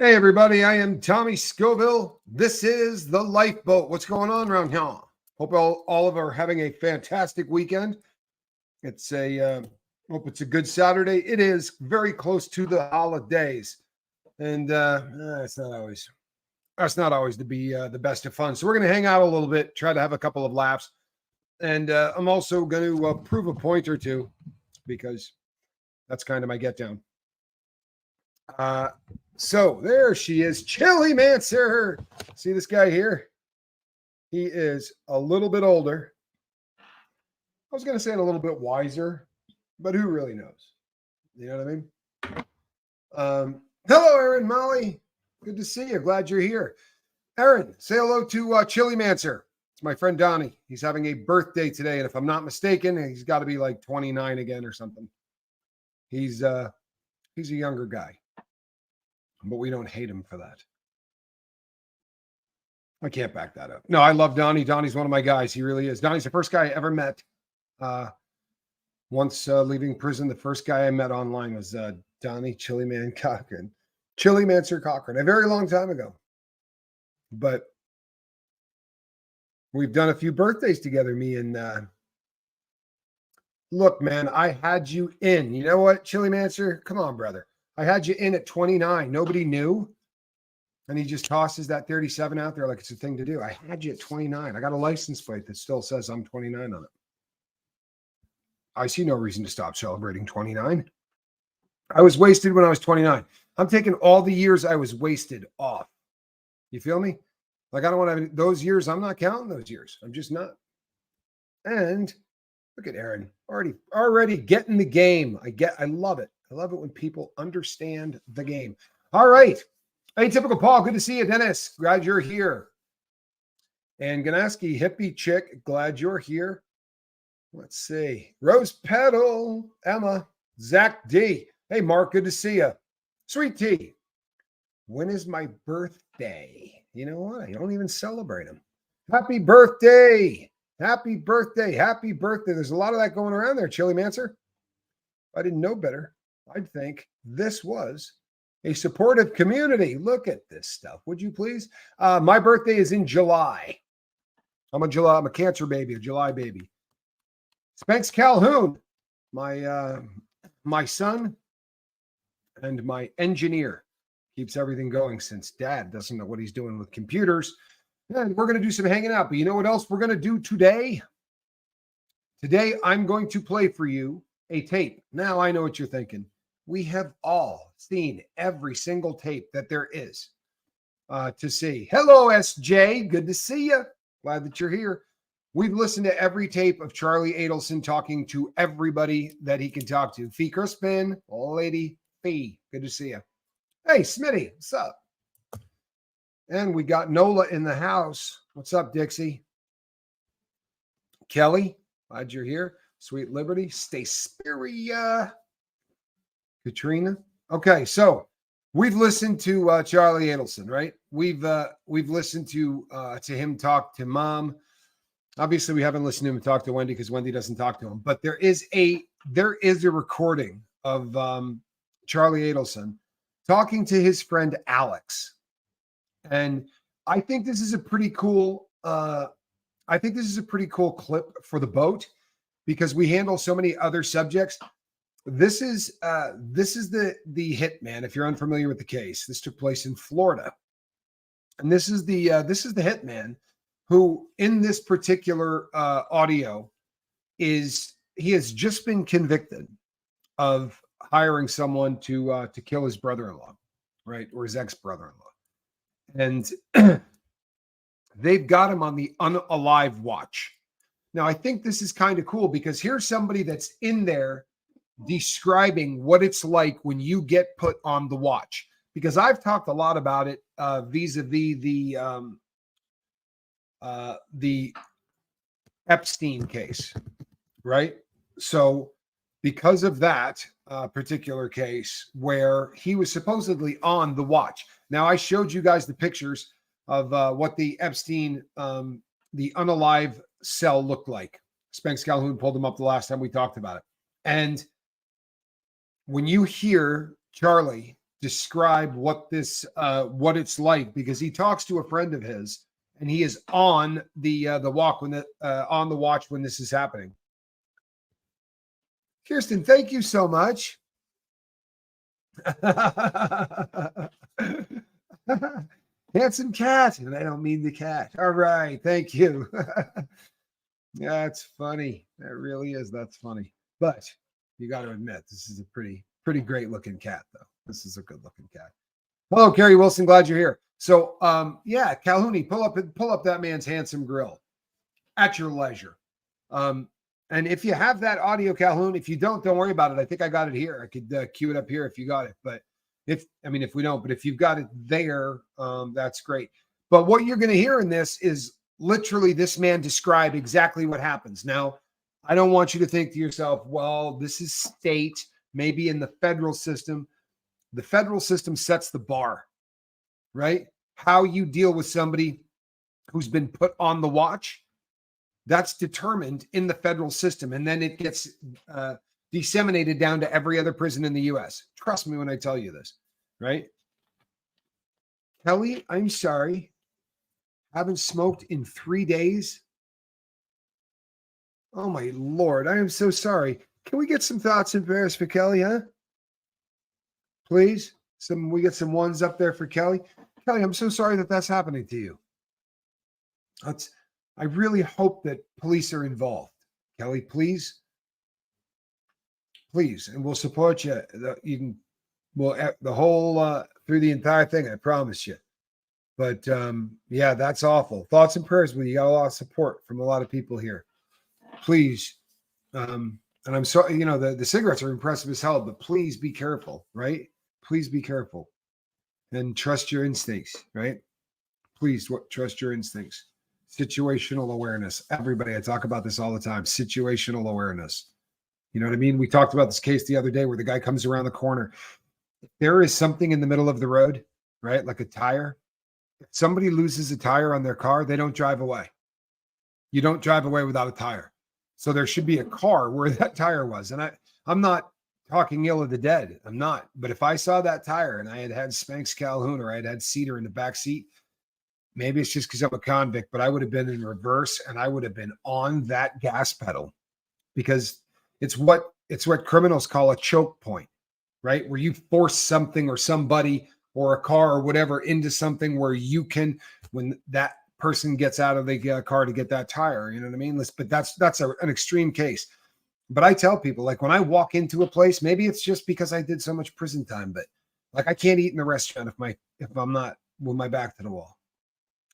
Hey, everybody. I am Tommy Scoville. This is The Lifeboat. What's going on around here? Hope all of are having a fantastic weekend. Hope it's a good Saturday. It is very close to the holidays. And that's not always to be the best of fun. So we're going to hang out a little bit, try to have a couple of laughs. And I'm also going to prove a point or two because that's kind of my get down. So there she is, Chili Mancer. See this guy here? He is a little bit older. I was going to say a little bit wiser, but who really knows? You know what I mean? Hello, Aaron, Molly. Good to see you. Glad you're here. Aaron, say hello to Chili Mancer. It's my friend Donnie. He's having a birthday today, and if I'm not mistaken, he's got to be like 29 again or something. He's a younger guy. But we don't hate him for that. I can't back that up. No, I love Donnie. Donnie's one of my guys. He really is. Donnie's the first guy I ever met. Once leaving prison, the first guy I met online was Donnie Chili Man Cochran. Chili Mancer Cochran, a very long time ago. But we've done a few birthdays together, me and look, man, I had you in. You know what, Chili Mancer? Come on, brother. I had you in at 29. Nobody knew. And he just tosses that 37 out there like it's a thing to do. I had you at 29. I got a license plate that still says I'm 29 on it. I see no reason to stop celebrating 29. I was wasted when I was 29. I'm taking all the years I was wasted off. You feel me? Like, I don't want to have those years. I'm not counting those years. I'm just not. And look at Aaron. Already getting the game. I love it. I love it when people understand the game. All right. Hey, Typical Paul, good to see you. Dennis, glad you're here. And Ganaski, hippie chick, glad you're here. Let's see. Rose Petal, Emma, Zach D. Hey, Mark, good to see you. Sweet Tea. When is my birthday? You know what? I don't even celebrate them. Happy birthday. Happy birthday. Happy birthday. There's a lot of that going around there, Chili Mancer. If I didn't know better, I'd think this was a supportive community. Look at this stuff. Would you please? My birthday is in July. I'm a Cancer baby, a July baby. Spence Calhoun, my son and my engineer, keeps everything going since Dad doesn't know what he's doing with computers. And we're going to do some hanging out. But you know what else we're going to do today? Today, I'm going to play for you a tape. Now, I know what you're thinking. We have all seen every single tape that there is to see. Hello, SJ. Good to see you. Glad that you're here. We've listened to every tape of Charlie Adelson talking to everybody that he can talk to. Fee Crispin, Lady Fee. Good to see you. Hey, Smitty. What's up? And we got Nola in the house. What's up, Dixie? Kelly, glad you're here. Sweet Liberty. Stay Spiria. Katrina. Okay, so we've listened to Charlie Adelson, right? We've listened to him talk to Mom. Obviously, we haven't listened to him talk to Wendy because Wendy doesn't talk to him. But there is a recording of Charlie Adelson talking to his friend Alex, and I think this is a pretty cool. Clip for the boat because we handle so many other subjects. This is the hitman. If you're unfamiliar with the case, this took place in Florida, and this is the hitman who, in this particular audio, he has just been convicted of hiring someone to kill his brother-in-law, right, or his ex-brother-in-law, and they've got him on the unalive watch. Now, I think this is kind of cool because here's somebody that's in there describing what it's like when you get put on the watch, because I've talked a lot about it vis-a-vis the Epstein case, right? So because of that particular case where he was supposedly on the watch. Now, I showed you guys the pictures of what the Epstein, the unalive cell looked like. Spence Calhoun pulled them up the last time we talked about it. And when you hear Charlie describe what this what it's like, because he talks to a friend of his and he is on the walk when on the watch when this is happening. Kirsten, thank you so much. Handsome cat, and I don't mean the cat. All right, thank you. That's funny. That really is. That's funny. But you got to admit, this is a pretty great looking cat, though. This is a good looking cat. Hello, Kerry Wilson. Glad you're here. So, yeah, Calhouni, pull up that man's handsome grill at your leisure. And if you have that audio, Calhoun, if you don't worry about it. I think I got it here. I could cue it up here if you got it. But if we don't, but if you've got it there, that's great. But what you're going to hear in this is literally this man describe exactly what happens. Now, I don't want you to think to yourself, well, this is state, maybe in the federal system. The federal system sets the bar, right? How you deal with somebody who's been put on the watch, that's determined in the federal system. And then it gets disseminated down to every other prison in the U.S. Trust me when I tell you this, right? Kelly, I'm sorry. Haven't smoked in 3 days. Oh, my Lord. I am so sorry. Can we get some thoughts and prayers for Kelly, huh? Please. We get some ones up there for Kelly. Kelly, I'm so sorry that that's happening to you. I really hope that police are involved. Kelly, please. Please. And we'll support you. The whole, through the entire thing, I promise you. But yeah, that's awful. Thoughts and prayers with you. Got a lot of support from a lot of people here. Please. And I'm sorry, the cigarettes are impressive as hell, but please be careful, right? Please be careful and trust your instincts, right? Please trust your instincts. Situational awareness. Everybody, I talk about this all the time. Situational awareness. You know what I mean? We talked about this case the other day where the guy comes around the corner. If there is something in the middle of the road, right? Like a tire. If somebody loses a tire on their car, they don't drive away. You don't drive away without a tire. So there should be a car where that tire was. And I'm not talking ill of the dead. I'm not. But if I saw that tire and I had Spanx Calhoun or I had Cedar in the back seat, maybe it's just because I'm a convict, but I would have been in reverse and I would have been on that gas pedal, because it's what criminals call a choke point, right? Where you force something or somebody or a car or whatever into something where you can, when that person gets out of the car to get that tire, you know what I mean? But that's an extreme case. But I tell people, like, when I walk into a place, maybe it's just because I did so much prison time, but like, I can't eat in a restaurant if I'm not with my back to the wall.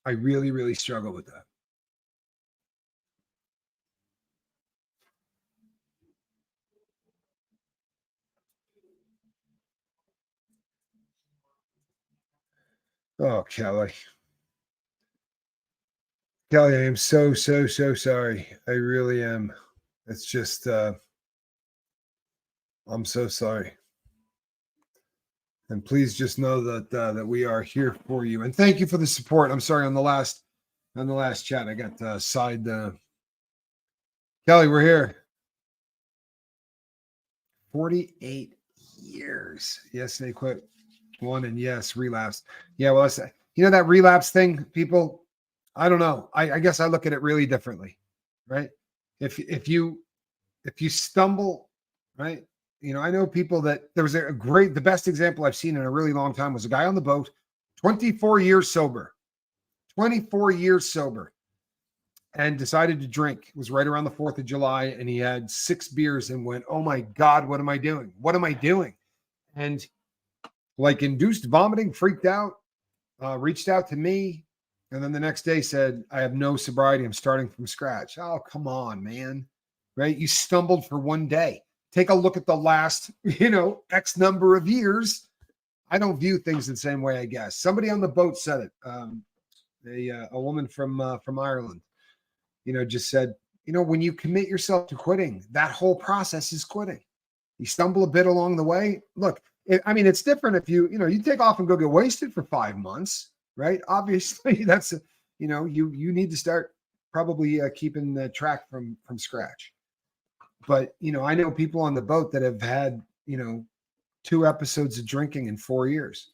I really, really struggle with that. Oh, Kelly. Kelly, I am so sorry. I really am. It's just, I'm so sorry. And please just know that we are here for you. And thank you for the support. I'm sorry, on the last chat, I got side. Kelly, we're here. 48 years. Yes, they quit one, and yes, relapse. Yeah, well, that relapse thing, people. I don't know. I guess I look at it really differently, right? If you stumble, right? I know people that there was the best example I've seen in a really long time was a guy on the boat, 24 years sober, and decided to drink. It was right around the 4th of July, and he had 6 beers and went, "Oh my God, what am I doing? What am I doing?" And like induced vomiting, freaked out, reached out to me. And then the next day said, "I have no sobriety. I'm starting from scratch." Oh, come on, man. Right? You stumbled for one day. Take a look at the last, X number of years. I don't view things the same way, I guess. Somebody on the boat said it. A woman from Ireland, just said, when you commit yourself to quitting, that whole process is quitting. You stumble a bit along the way. Look, it's different if you take off and go get wasted for 5 months. Right. Obviously, that's, you need to start probably keeping the track from scratch. But, I know people on the boat that have had, 2 episodes of drinking in 4 years.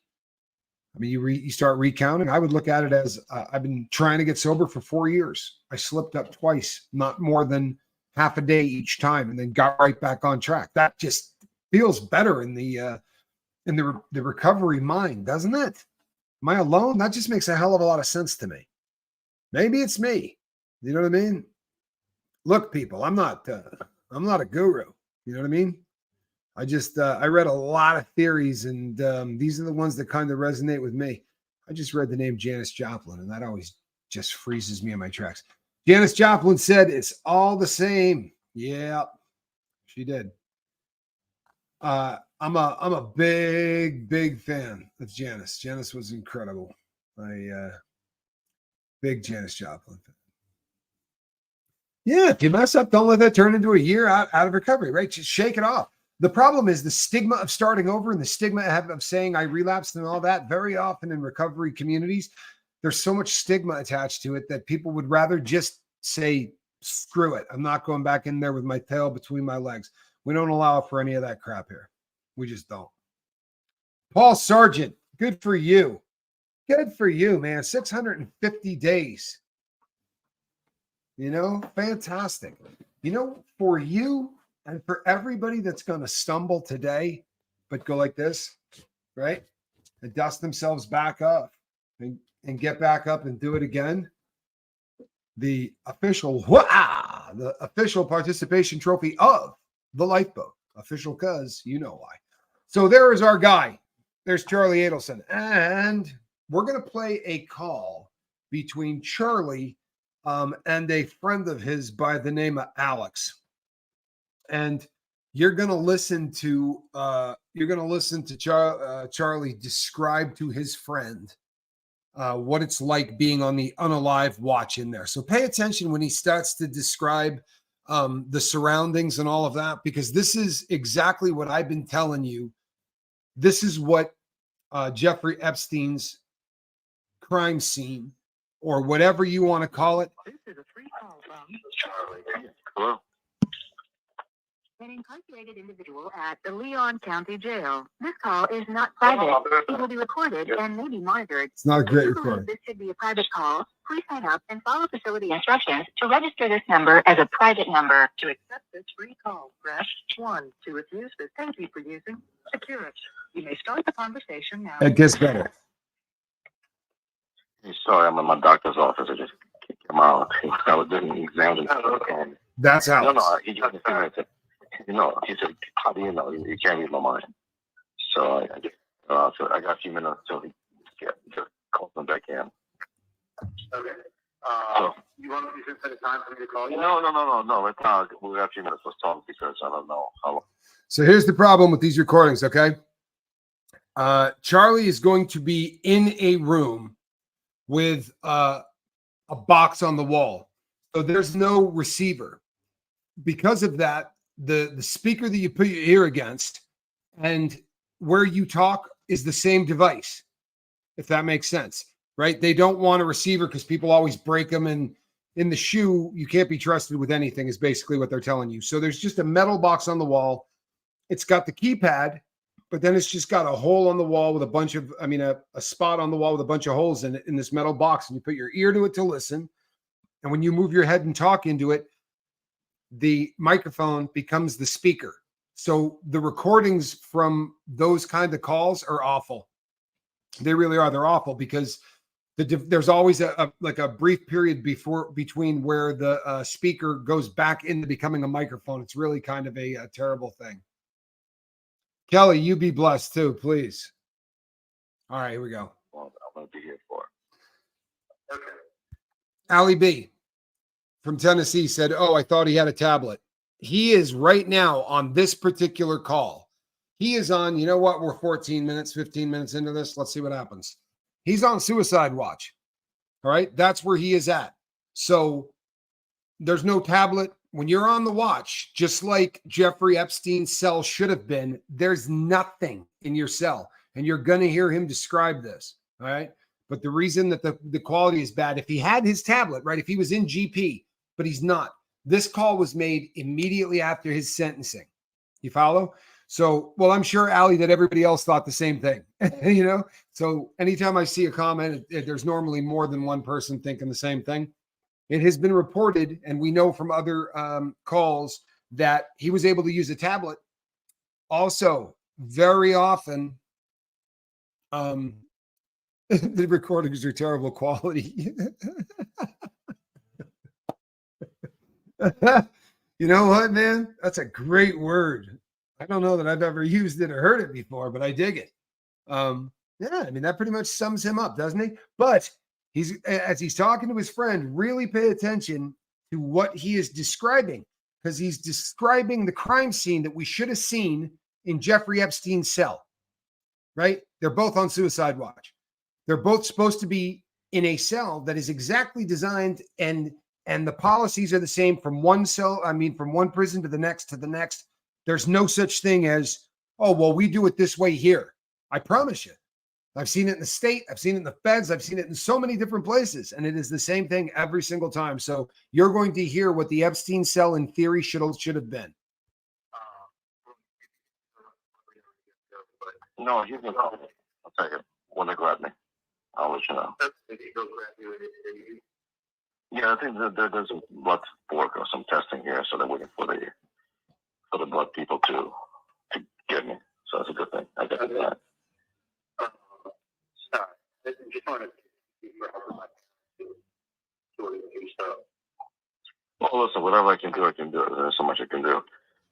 I mean, you start recounting. I would look at it as I've been trying to get sober for 4 years. I slipped up twice, not more than half a day each time, and then got right back on track. That just feels better in the recovery mind, doesn't it? Am I alone? That just makes a hell of a lot of sense to me. Maybe it's me. You know what I mean? Look, people, I'm not a guru. You know what I mean? I just I read a lot of theories, and these are the ones that kind of resonate with me. I just read the name Janis Joplin, and that always just freezes me in my tracks. Janis Joplin said, "It's all the same." Yeah, she did. I'm a big fan of Janis. Janis was incredible. Big Janis Joplin fan. Yeah, if you mess up, don't let that turn into a year out of recovery, right? Just shake it off. The problem is the stigma of starting over and the stigma of saying I relapsed and all that. Very often in recovery communities, there's so much stigma attached to it that people would rather just say, screw it. I'm not going back in there with my tail between my legs. We don't allow for any of that crap here. We just don't. Paul Sargent, good for you. Good for you, man. 650 days. You know, fantastic. You know, for you and for everybody that's going to stumble today, but go like this, right? And dust themselves back up and get back up and do it again. The official participation trophy of the lifeboat. Official because you know why. So there is our guy. There's Charlie Adelson. And we're going to play a call between Charlie and a friend of his by the name of Alex. And you're going to listen to Charlie describe to his friend what it's like being on the unalive watch in there. So pay attention when he starts to describe the surroundings and all of that, because this is exactly what I've been telling you. This is what Jeffrey Epstein's crime scene, or whatever you want to call it. This is a free call from Charlie. Hello. An incarcerated individual at the Leon County Jail. This call is not private. It will be recorded and may be monitored. It's not a great recording. This should be a private call. Please sign up and follow facility instructions to register this number as a private number. To accept this free call, press 1. To refuse this, thank you for using Securus. You may start the conversation now. It gets better. Hey, sorry, I'm in my doctor's office. I just kicked him out. I was doing exams. Okay. That's Alex. No, he just said, he said, how do you know? You can't read my mind. So I got a few minutes until he calls him back in. Okay. So, you want me to set a time for me to call you? No. Let's talk. We got a few minutes. Let's talk because I don't know how long. So here's the problem with these recordings, okay? Charlie is going to be in a room with a box on the wall. So there's no receiver. Because of that, the speaker that you put your ear against and where you talk is the same device, if that makes sense, right? They don't want a receiver because people always break them, and in the shoe, you can't be trusted with anything is basically what they're telling you. So there's just a metal box on the wall. It's got the keypad, but then it's just got a hole on the wall with a spot on the wall with a bunch of holes in it in this metal box. And you put your ear to it to listen. And when you move your head and talk into it, the microphone becomes the speaker. So the recordings from those kind of calls are awful. They really are. They're awful because there's always a brief period between where the speaker goes back into becoming a microphone. It's really kind of a terrible thing. Kelly, you be blessed too, please. All right, here we go. Well, I'm going to be here for. Okay. Ali B from Tennessee said, "Oh, I thought he had a tablet." He is right now on this particular call. He is on, you know what? We're 15 minutes into this. Let's see what happens. He's on suicide watch. All right. That's where he is at. So there's no tablet. When you're on the watch, just like Jeffrey Epstein's cell should have been, there's nothing in your cell. And you're going to hear him describe this. All right. But the reason that the quality is bad, if he had his tablet, right, if he was in GP, but he's not. This call was made immediately after his sentencing. You follow? So, well, I'm sure, Allie, that everybody else thought the same thing, you know? So anytime I see a comment, there's normally more than one person thinking the same thing. It has been reported, and we know from other calls that he was able to use a tablet. Also, very often, the recordings are terrible quality. You know what, man? That's a great word. I don't know that I've ever used it or heard it before, but I dig it. Yeah, I mean, that pretty much sums him up, doesn't he? But as he's talking to his friend, really pay attention to what he is describing, because he's describing the crime scene that we should have seen in Jeffrey Epstein's cell, right? They're both on suicide watch. They're both supposed to be in a cell that is exactly designed, and the policies are the same from one cell. I mean, from one prison to the next to the next. There's no such thing as, oh, well, we do it this way here. I promise you. I've seen it in the state. I've seen it in the feds. I've seen it in so many different places. And it is the same thing every single time. So you're going to hear what the Epstein cell in theory should have been. No, he's gonna call me. I'll tell you when they grab me. I'll let you know. Yeah, I think there's a blood work or some testing here, so they're waiting for the blood people to get me. So that's a good thing. I got that. Sorry, I just want to keep your stuff. Well, listen, whatever I can do, I can do. There's so much I can do.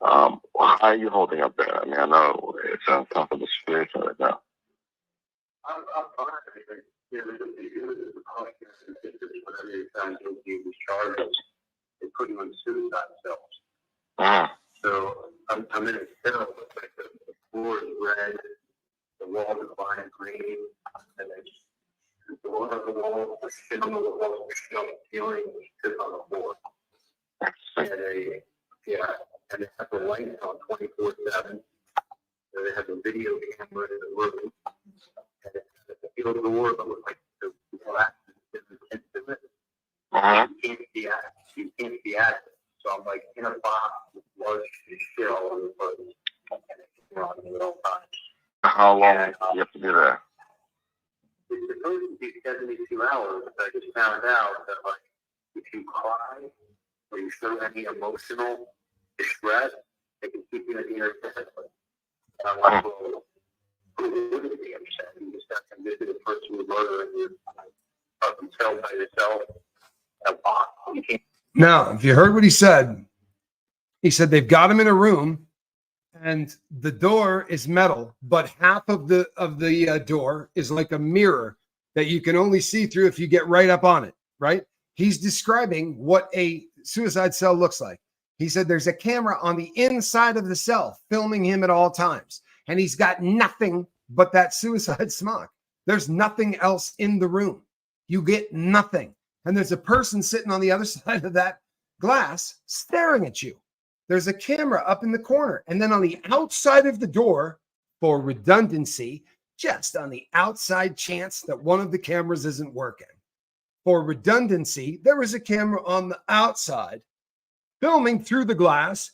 How are you holding up there? I mean, I know it's uncomfortable situation right now. I'm fine. Whatever you found guilty of these charges, they put you in suicide cells. So I'm in a cell. Like the floor is red, the walls are lime green, and there's the one on the wall, the shit on the wall, the shit on the ceiling, the shit on the floor. And they have the lights on 24/7. They have the video camera in the room. And the field door that looks like the glass is into it. You can't see at it. So I'm like in a box with large shit all over the place. And it's wrong at all times. How long do you have to be there? It's supposed to be 72 hours, but I just found out that, like, if you cry or you show any emotional distress, they can keep you in the air indefinitely. And I'm like, well, who wouldn't be upset? You just have to visit a person with murder and you're fucking cell by yourself in a box. You can't. Now, if you heard what he said they've got him in a room and the door is metal, but half of the door is like a mirror that you can only see through if you get right up on it, right? He's describing what a suicide cell looks like. He said there's a camera on the inside of the cell filming him at all times, and he's got nothing but that suicide smock. There's nothing else in the room. You get nothing. And there's a person sitting on the other side of that glass staring at you. There's a camera up in the corner. And then on the outside of the door, for redundancy, just on the outside chance that one of the cameras isn't working, for redundancy, there is a camera on the outside filming through the glass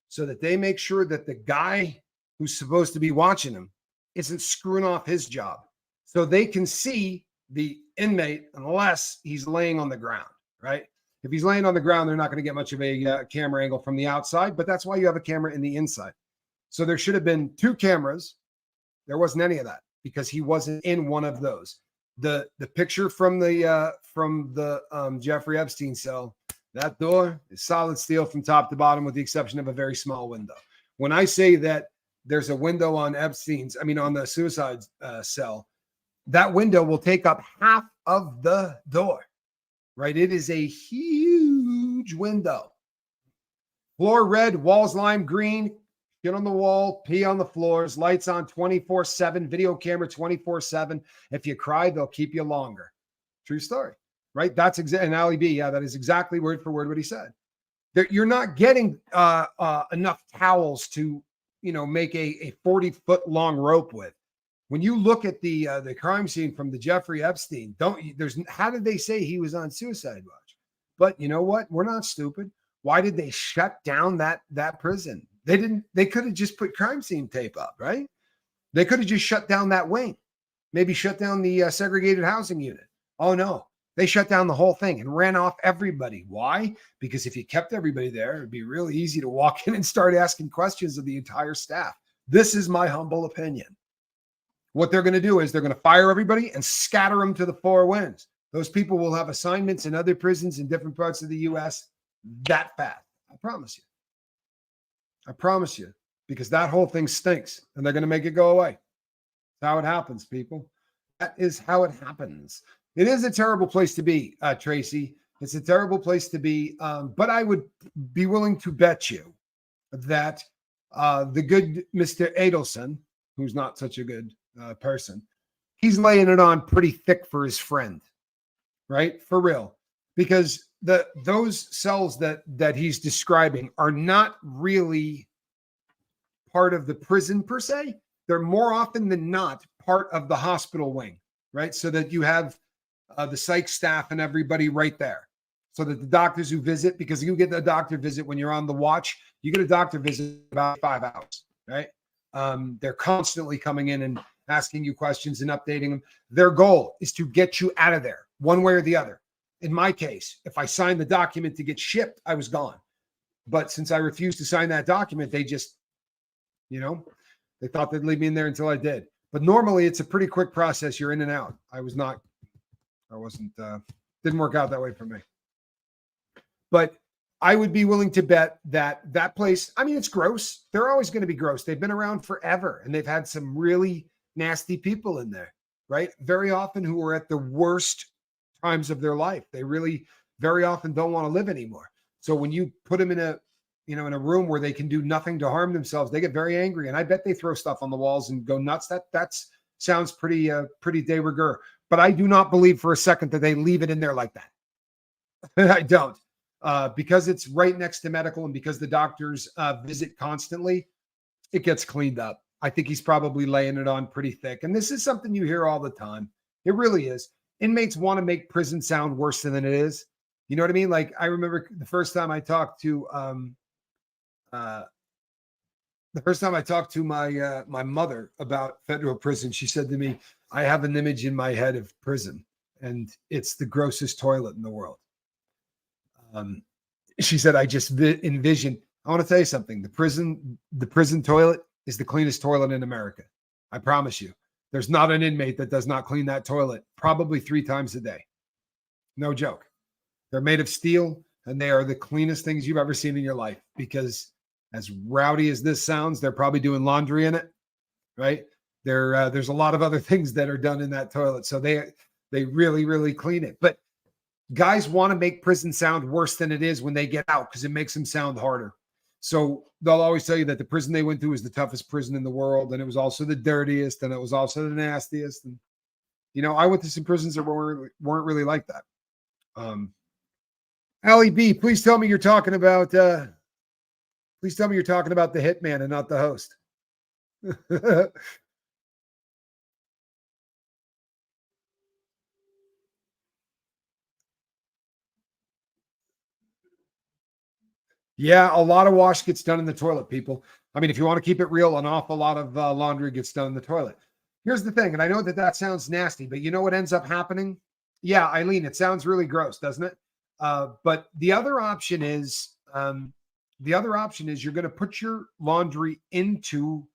so that they make sure that the guy who's supposed to be watching him isn't screwing off his job. So they can see the inmate unless he's laying on the ground, right? If he's laying on the ground, they're not going to get much of a camera angle from the outside, but that's why you have a camera in the inside. So there should have been 2 cameras. There wasn't any of that because he wasn't in one of those. The picture from the Jeffrey Epstein cell, that door is solid steel from top to bottom with the exception of a very small window. When I say that there's a window on on the suicide cell, that window will take up half of the door, right? It is a huge window. Floor red, walls lime green, shit on the wall, pee on the floors, lights on 24/7, video camera 24/7. If you cry, they'll keep you longer. True story, right? That's exactly, and Ali B, yeah, that is exactly word for word what he said. You're not getting enough towels to, make a 40-foot long rope with. When you look at the crime scene from the Jeffrey Epstein, how did they say he was on suicide watch? But you know what? We're not stupid. Why did they shut down that prison? They could have just put crime scene tape up, right? They could have just shut down that wing, maybe shut down the segregated housing unit. Oh no, they shut down the whole thing and ran off everybody. Why? Because if you kept everybody there, it'd be really easy to walk in and start asking questions of the entire staff. This is my humble opinion. What they're going to do is they're going to fire everybody and scatter them to the four winds. Those people will have assignments in other prisons in different parts of the U.S. that fast. I promise you. I promise you, because that whole thing stinks and they're going to make it go away. That's how it happens, people. That is how it happens. It is a terrible place to be, Tracy. It's a terrible place to be. But I would be willing to bet you that the good Mr. Adelson, who's not such a good person, he's laying it on pretty thick for his friend, right? For real. Because those cells that he's describing are not really part of the prison per se. They're more often than not part of the hospital wing, right? So that you have the psych staff and everybody right there. So that the doctors who visit, because you get a doctor visit when you're on the watch, you get a doctor visit about 5 hours, right? They're constantly coming in and asking you questions and updating them. Their goal is to get you out of there one way or the other. In my case, if I signed the document to get shipped, I was gone. But since I refused to sign that document, they just, they thought they'd leave me in there until I did. But normally it's a pretty quick process. You're in and out. Didn't work out that way for me. But I would be willing to bet that place, I mean, it's gross. They're always going to be gross. They've been around forever and they've had some really nasty people in there, right? Very often who are at the worst times of their life. They really very often don't want to live anymore. So when you put them in a room where they can do nothing to harm themselves, they get very angry. And I bet they throw stuff on the walls and go nuts. That sounds pretty de rigueur. But I do not believe for a second that they leave it in there like that. I don't. Because it's right next to medical and because the doctors visit constantly, it gets cleaned up. I think he's probably laying it on pretty thick. And this is something you hear all the time. It really is. Inmates want to make prison sound worse than it is. You know what I mean? Like I remember the first time I talked to my mother about federal prison, she said to me, I have an image in my head of prison and it's the grossest toilet in the world. She said, I just envision, I want to tell you something. The prison toilet is the cleanest toilet in America. I promise you. There's not an inmate that does not clean that toilet probably 3 times a day. No joke. They're made of steel and they are the cleanest things you've ever seen in your life because as rowdy as this sounds, they're probably doing laundry in it, right? There's a lot of other things that are done in that toilet. So they really, really clean it. But guys want to make prison sound worse than it is when they get out because it makes them sound harder. So they'll always tell you that the prison they went to was the toughest prison in the world. And it was also the dirtiest and it was also the nastiest. And, I went to some prisons that weren't really like that. Allie B, please tell me you're talking about the hitman and not the host. Yeah, a lot of wash gets done in the toilet, people. I mean, if you want to keep it real, an awful lot of laundry gets done in the toilet. Here's the thing, and I know that sounds nasty, but you know what ends up happening? Yeah, Eileen, it sounds really gross, doesn't it? But the other option is you're going to put your laundry into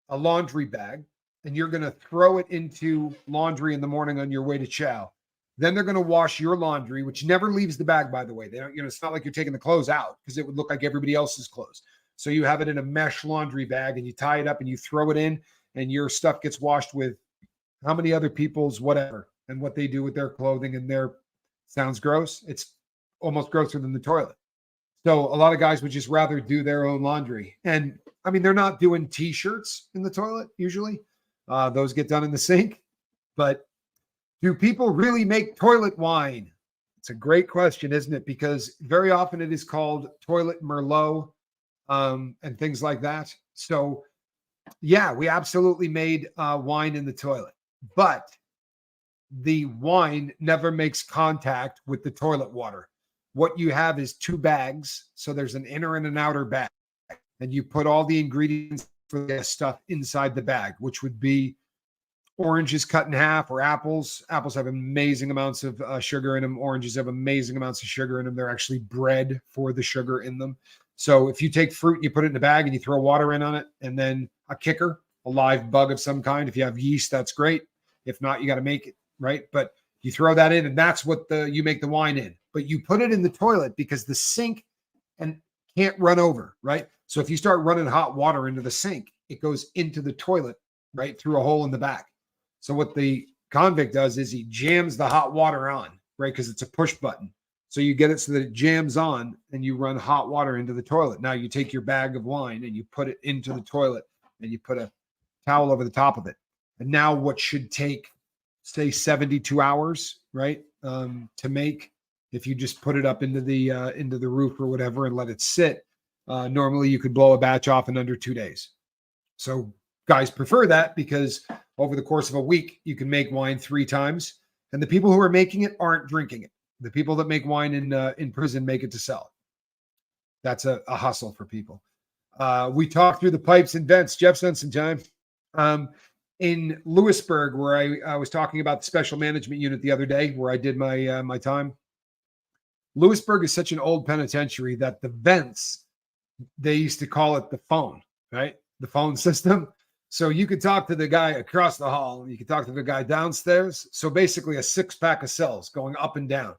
a laundry bag, and you're going to throw it into laundry in the morning on your way to chow. Then they're going to wash your laundry, which never leaves the bag, by the way. They don't, it's not like you're taking the clothes out because it would look like everybody else's clothes. So you have it in a mesh laundry bag and you tie it up and you throw it in and your stuff gets washed with how many other people's whatever and what they do with their clothing and their sounds gross. It's almost grosser than the toilet. So a lot of guys would just rather do their own laundry. And I mean, they're not doing t-shirts in the toilet usually. Those get done in the sink, but do people really make toilet wine? It's a great question, isn't it? Because very often it is called toilet Merlot and things like that. So yeah, we absolutely made wine in the toilet, but the wine never makes contact with the toilet water. What you have is 2 bags. So there's an inner and an outer bag. and you put all the ingredients for the stuff inside the bag, which would be oranges cut in half, or apples. Apples have amazing amounts of sugar in them. Oranges have amazing amounts of sugar in them. They're actually bred for the sugar in them. So if you take fruit and you put it in a bag and you throw water in on it, and then a kicker, a live bug of some kind. If you have yeast, that's great. If not, you got to make it, right? But you throw that in, and that's what you make the wine in. But you put it in the toilet because the sink and can't run over, right? So if you start running hot water into the sink, it goes into the toilet, right, through a hole in the back. So what the convict does is he jams the hot water on, right? Because it's a push button. So you get it so that it jams on, and you run hot water into the toilet. Now you take your bag of wine and you put it into the toilet, and you put a towel over the top of it. And now what should take, say, 72 hours, right, to make, if you just put it up into the roof or whatever and let it sit, normally you could blow a batch off in under 2 days. So guys prefer that because over the course of a week, you can make wine 3 times. And the people who are making it aren't drinking it. The people that make wine in prison make it to sell. That's a hustle for people. We talked through the pipes and vents. Jeff spent some time in Lewisburg, where I was talking about the special management unit the other day, where I did my time. Lewisburg is such an old penitentiary that the vents, they used to call it the phone, right? The phone system. So you could talk to the guy across the hall, and you could talk to the guy downstairs. So basically a 6-pack of cells going up and down.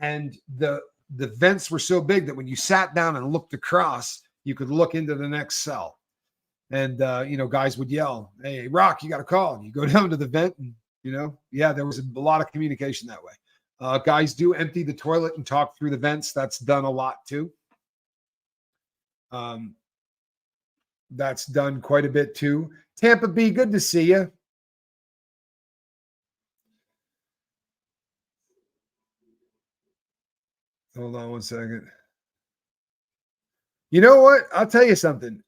And the vents were so big that when you sat down and looked across, you could look into the next cell. And, guys would yell, "Hey, Rock, you got a call." And you go down to the vent and, there was a lot of communication that way. Guys do empty the toilet and talk through the vents. That's done a lot too. That's done quite a bit too. Tampa B, good to see you. Hold on one second. You know what? I'll tell you something.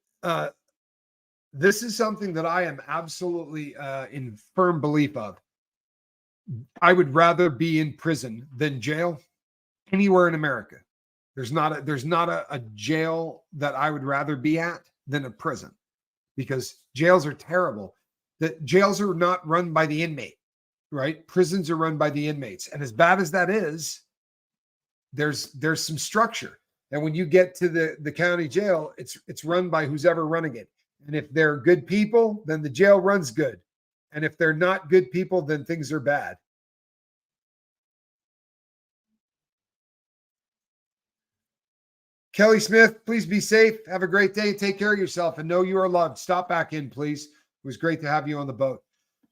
This is something that I am absolutely in firm belief of. I would rather be in prison than jail anywhere in America. There's not a jail that I would rather be at than a prison, because jails are terrible. The jails are not run by the inmate, right? Prisons are run by the inmates. And as bad as that is, there's some structure. And when you get to the county jail, it's run by who's ever running it. And if they're good people, then the jail runs good. And if they're not good people, then things are bad. Kelly Smith, please be safe. Have a great day. Take care of yourself and know you are loved. Stop back in, please. It was great to have you on the boat.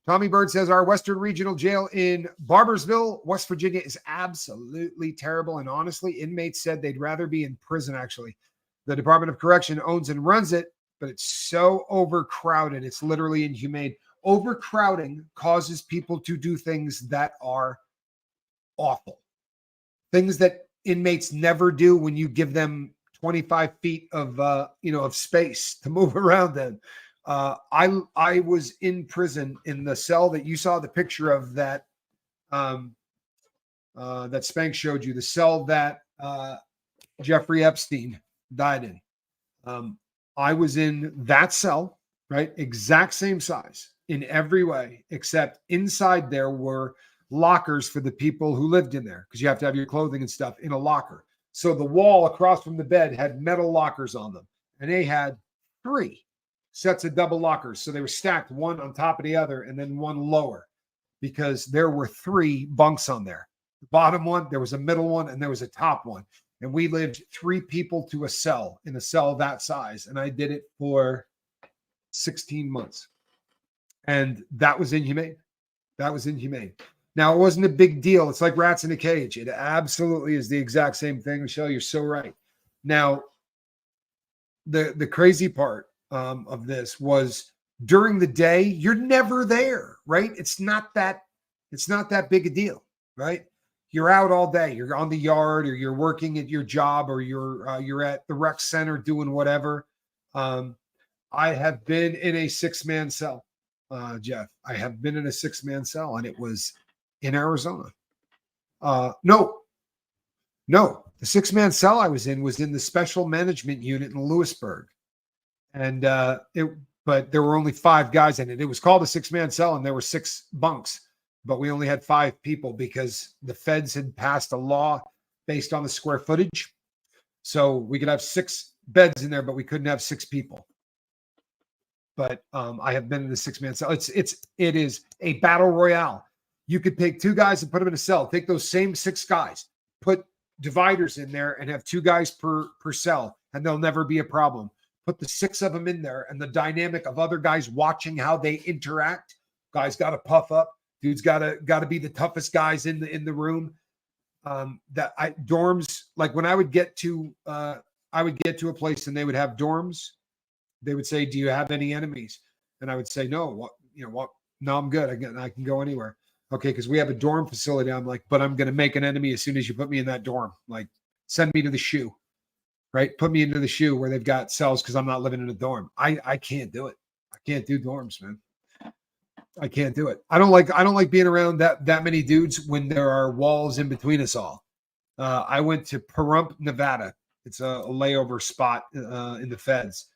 Tommy Bird says our Western Regional Jail in Barbersville, West Virginia is absolutely terrible. And honestly, inmates said they'd rather be in prison, actually. The Department of Correction owns and runs it, but it's so overcrowded. It's literally inhumane. Overcrowding causes people to do things that are awful. Things that inmates never do when you give them 25 feet of space to move around in. I was in prison in the cell that you saw the picture of, that Spank showed you, the cell that Jeffrey Epstein died in. I was in that cell, right? Exact same size in every way, except inside there were lockers for the people who lived in there, because you have to have your clothing and stuff in a locker. So the wall across from the bed had metal lockers on them, and they had 3 sets of double lockers. So they were stacked one on top of the other and then one lower, because there were 3 bunks on there. The bottom one, there was a middle one, and there was a top one. And we lived 3 people to a cell, in a cell that size. And I did it for 16 months. And that was inhumane. That was inhumane. Now, it wasn't a big deal. It's like rats in a cage. It absolutely is the exact same thing. Michelle, you're so right. Now, the crazy part of this was, during the day, you're never there, right? It's not that big a deal, right? You're out all day. You're on the yard, or you're working at your job, or you're at the rec center doing whatever. I have been in a 6-man cell, Jeff. I have been in a 6-man cell, and it was in Arizona. No. The 6-man cell I was in the special management unit in Lewisburg. And but there were only 5 guys in it. It was called a 6-man cell, and there were 6 bunks, but we only had 5 people because the feds had passed a law based on the square footage. So we could have 6 beds in there, but we couldn't have 6 people. But I have been in the 6-man cell. It is a battle royale. You could take 2 guys and put them in a cell. Take those same 6 guys, put dividers in there, and have 2 guys per cell, and there'll never be a problem. Put the 6 of them in there, and the dynamic of other guys watching how they interact. Guys got to puff up. Dudes got to be the toughest guys in the room. Dorms, like when I would get to a place and they would have dorms. They would say, "Do you have any enemies?" And I would say, "No." What? No, I'm good. I can go anywhere. Okay, because we have a dorm facility. I'm like, but I'm going to make an enemy as soon as you put me in that dorm. Like, send me to the shoe, right? Put me into the shoe where they've got cells because I'm not living in a dorm. I can't do it. I can't do dorms, man. I can't do it. I don't like being around that many dudes when there are walls in between us all. I went to Pahrump, Nevada. It's a layover spot in the feds.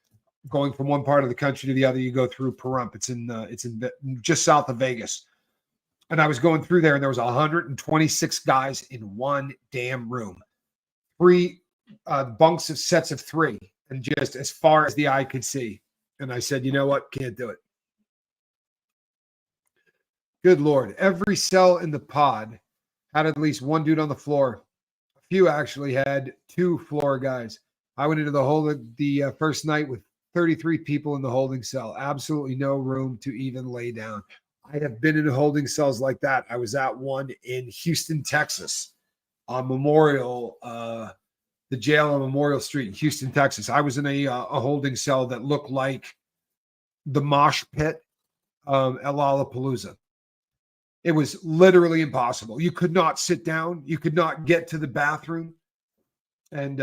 Going from one part of the country to the other, you go through Pahrump. It's in just south of Vegas. And I was going through there, and there was 126 guys in one damn room. 3 bunks of sets of 3, and just as far as the eye could see. And I said, you know what? Can't do it. Good Lord. Every cell in the pod had at least 1 dude on the floor. A few actually had 2 floor guys. I went into the first night with 33 people in the holding cell. Absolutely no room to even lay down. I have been in holding cells like that. I was at one in Houston, Texas, on Memorial, the jail on Memorial Street in Houston, Texas. I was in a holding cell that looked like the mosh pit at Lollapalooza. It was literally impossible. You could not sit down. You could not get to the bathroom. And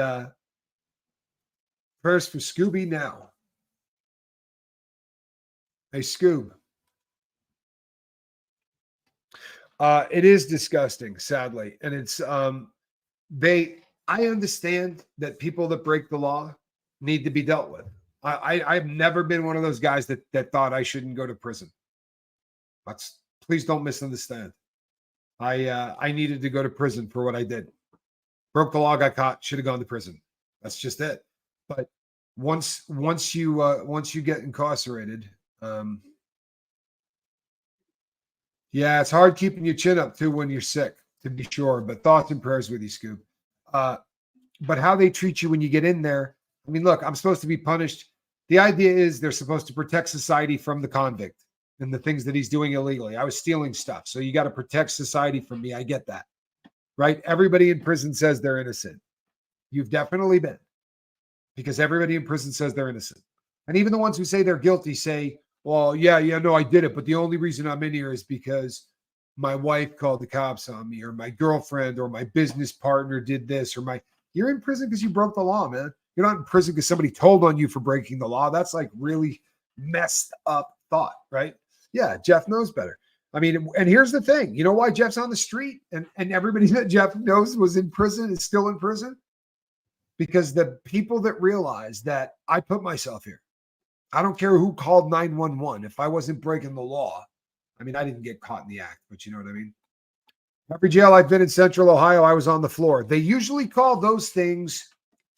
prayers for Scooby now. Hey, Scoob. It is disgusting, sadly. And it's I understand that people that break the law need to be dealt with. I've never been one of those guys that thought I shouldn't go to prison. Please don't misunderstand. I needed to go to prison for what I did. Broke the law, got caught, should have gone to prison. That's just it. But once you get incarcerated, yeah, it's hard keeping your chin up too when you're sick, to be sure. But thoughts and prayers with you, Scoop. But how they treat you when you get in there. I mean, look, I'm supposed to be punished. The idea is they're supposed to protect society from the convict and the things that he's doing illegally. I was stealing stuff. So you got to protect society from me. I get that. Right? Everybody in prison says they're innocent. You've definitely been. Because everybody in prison says they're innocent. And even the ones who say they're guilty say, well, yeah, no, I did it. But the only reason I'm in here is because my wife called the cops on me, or my girlfriend, or my business partner did this, or you're in prison because you broke the law, man. You're not in prison because somebody told on you for breaking the law. That's like really messed up thought, right? Yeah, Jeff knows better. I mean, and here's the thing. You know why Jeff's on the street and everybody that Jeff knows was in prison is still in prison? Because the people that realize that I put myself here. I don't care who called 911. If I wasn't breaking the law, I mean, I didn't get caught in the act, but you know what I mean? Every jail I've been in Central Ohio, I was on the floor. They usually call those things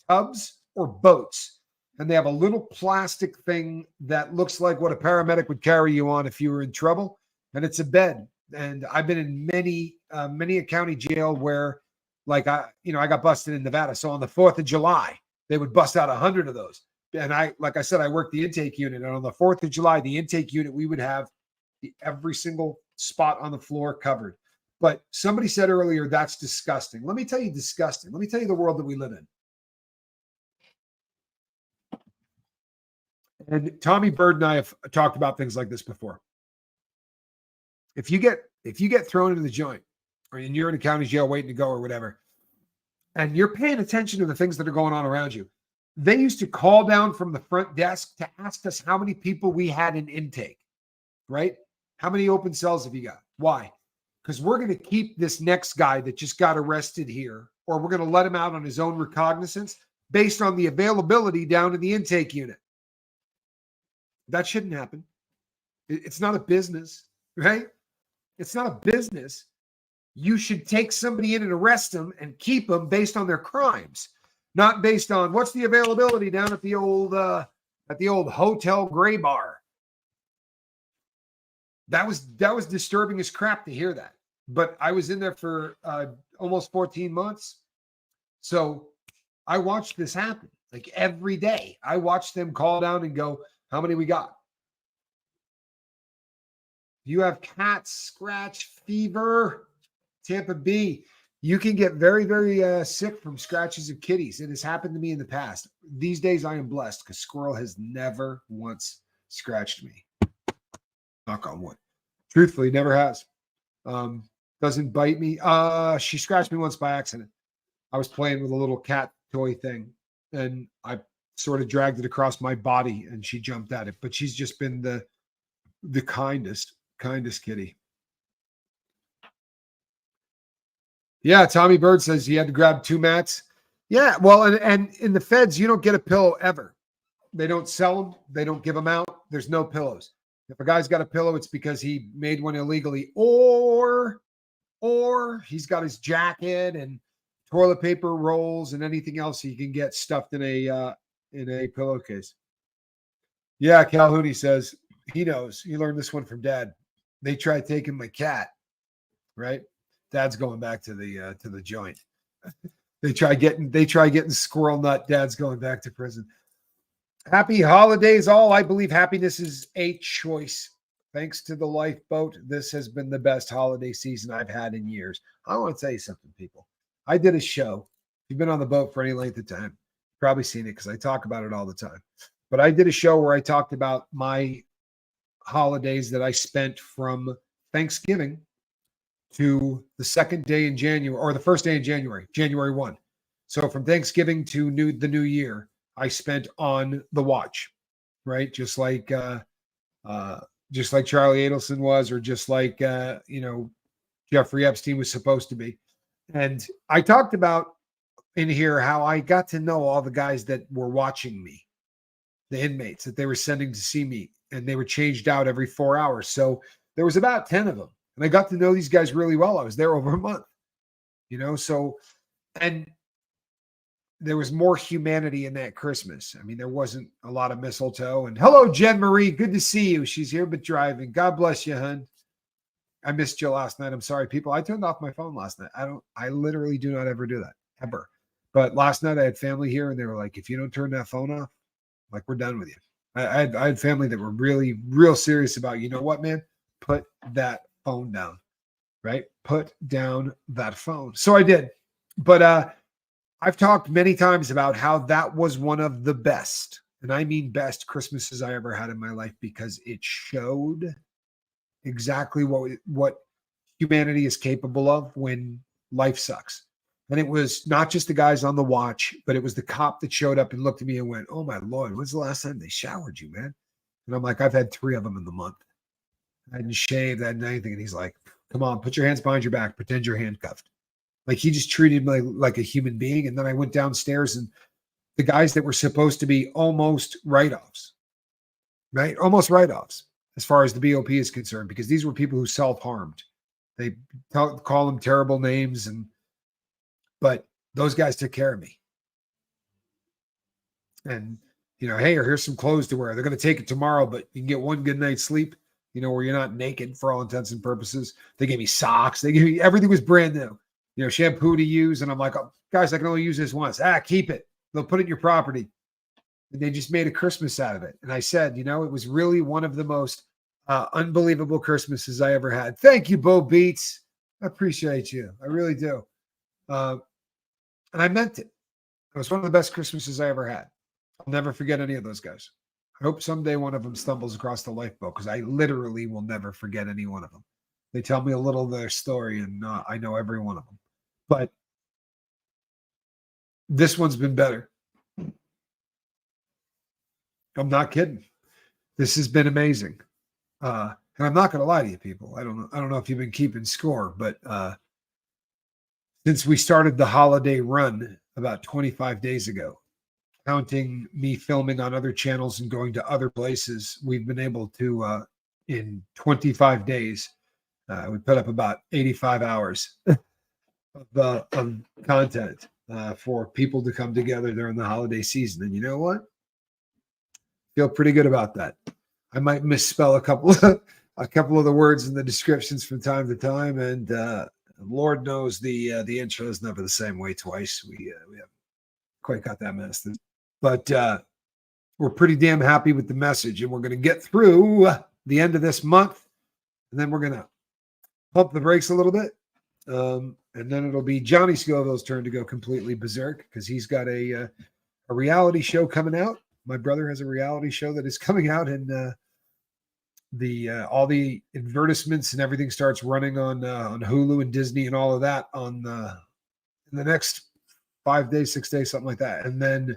tubs or boats. And they have a little plastic thing that looks like what a paramedic would carry you on if you were in trouble. And it's a bed. And I've been in many a county jail where, like, I got busted in Nevada. So on the 4th of July, they would bust out 100 of those. And like I said, I worked the intake unit. And on the 4th of July, the intake unit, we would have every single spot on the floor covered. But somebody said earlier, that's disgusting. Let me tell you disgusting. Let me tell you the world that we live in. And Tommy Bird and I have talked about things like this before. If you get thrown into the joint, or you're in a county jail waiting to go or whatever, and you're paying attention to the things that are going on around you, they used to call down from the front desk to ask us how many people we had in intake, right? How many open cells have you got? Why? Because we're going to keep this next guy that just got arrested here, or we're going to let him out on his own recognizance based on the availability down in the intake unit. That shouldn't happen. It's not a business, right? It's not a business. You should take somebody in and arrest them and keep them based on their crimes, not based on what's the availability down at the old Hotel Gray Bar. That was disturbing as crap to hear that. But I was in there for almost 14 months. So I watched this happen like every day. I watched them call down and go, how many we got? You have cat scratch fever, Tampa B. You can get very, very sick from scratches of kitties. It has happened to me in the past. These days I am blessed because Squirrel has never once scratched me. Knock on wood. Truthfully, never has. Doesn't bite me. She scratched me once by accident. I was playing with a little cat toy thing and I sort of dragged it across my body and she jumped at it. But she's just been the kindest kitty. Yeah, Tommy Bird says he had to grab 2 mats. Yeah, well, and in the feds, you don't get a pillow ever. They don't sell them. They don't give them out. There's no pillows. If a guy's got a pillow, it's because he made one illegally, or he's got his jacket and toilet paper rolls and anything else he can get stuffed in a pillowcase. Yeah, Calhoun says he knows. He learned this one from Dad. They tried taking my cat, right? Dad's going back to the joint. They try getting squirrel nut. Dad's going back to prison. Happy holidays, all. I believe happiness is a choice. Thanks to the lifeboat, this has been the best holiday season I've had in years. I want to tell you something, people. I did a show. If you've been on the boat for any length of time, you've probably seen it because I talk about it all the time. But I did a show where I talked about my holidays that I spent from Thanksgiving to the second day in January, or the first day in January, January 1. So from Thanksgiving to the new year, I spent on the watch, right? Just like Charlie Adelson was, or just like Jeffrey Epstein was supposed to be. And I talked about in here how I got to know all the guys that were watching me, the inmates that they were sending to see me, and they were changed out every 4 hours. So there was about 10 of them. And I got to know these guys really well. I was there over a month, so, and there was more humanity in that Christmas. I mean, there wasn't a lot of mistletoe. And hello, Jen Marie. Good to see you. She's here, but driving. God bless you, hun. I missed you last night. I'm sorry, people. I turned off my phone last night. I literally do not ever do that, ever. But last night I had family here and they were like, if you don't turn that phone off, like, we're done with you. I had family that were really, real serious about, you know what, man? Put that phone down, right? Put down that phone. So I did. But I've talked many times about how that was one of the best, and I mean best, Christmases I ever had in my life, because it showed exactly what humanity is capable of when life sucks. And it was not just the guys on the watch, but it was the cop that showed up and looked at me and went, oh my Lord, when's the last time they showered you, man? And I'm like, I've had 3 of them in the month. I hadn't shaved, I hadn't anything. And he's like, come on, put your hands behind your back, pretend you're handcuffed. Like, he just treated me like a human being. And then I went downstairs and the guys that were supposed to be almost write-offs, right? Almost write-offs as far as the BOP is concerned, because these were people who self-harmed. They call them terrible names, but those guys took care of me. And, hey, here's some clothes to wear. They're going to take it tomorrow, but you can get one good night's sleep, where you're not naked for all intents and purposes. They gave me socks. They gave me, everything was brand new. Shampoo to use. And I'm like, oh, guys, I can only use this once. Keep it. They'll put it in your property. And they just made a Christmas out of it. And I said, it was really one of the most unbelievable Christmases I ever had. Thank you, Bo Beats. I appreciate you. I really do. And I meant it. It was one of the best Christmases I ever had. I'll never forget any of those guys. I hope someday one of them stumbles across the lifeboat, because I literally will never forget any one of them. They tell me a little of their story, and I know every one of them. But this one's been better. I'm not kidding. This has been amazing. And I'm not going to lie to you, people. I don't know if you've been keeping score, but since we started the holiday run about 25 days ago, counting me filming on other channels and going to other places, we've been able to, in 25 days, we put up about 85 hours of content for people to come together during the holiday season. And you know what? Feel pretty good about that. I might misspell a couple of the words in the descriptions from time to time, and Lord knows the intro is never the same way twice. We haven't quite got that mastered, but we're pretty damn happy with the message, and we're going to get through the end of this month, and then we're going to pump the brakes a little bit, and then it'll be Johnny Scoville's turn to go completely berserk because he's got a reality show coming out. My brother has a reality show that is coming out, and all the advertisements and everything starts running on Hulu and Disney and all of that in the next 5 days, 6 days, something like that. And then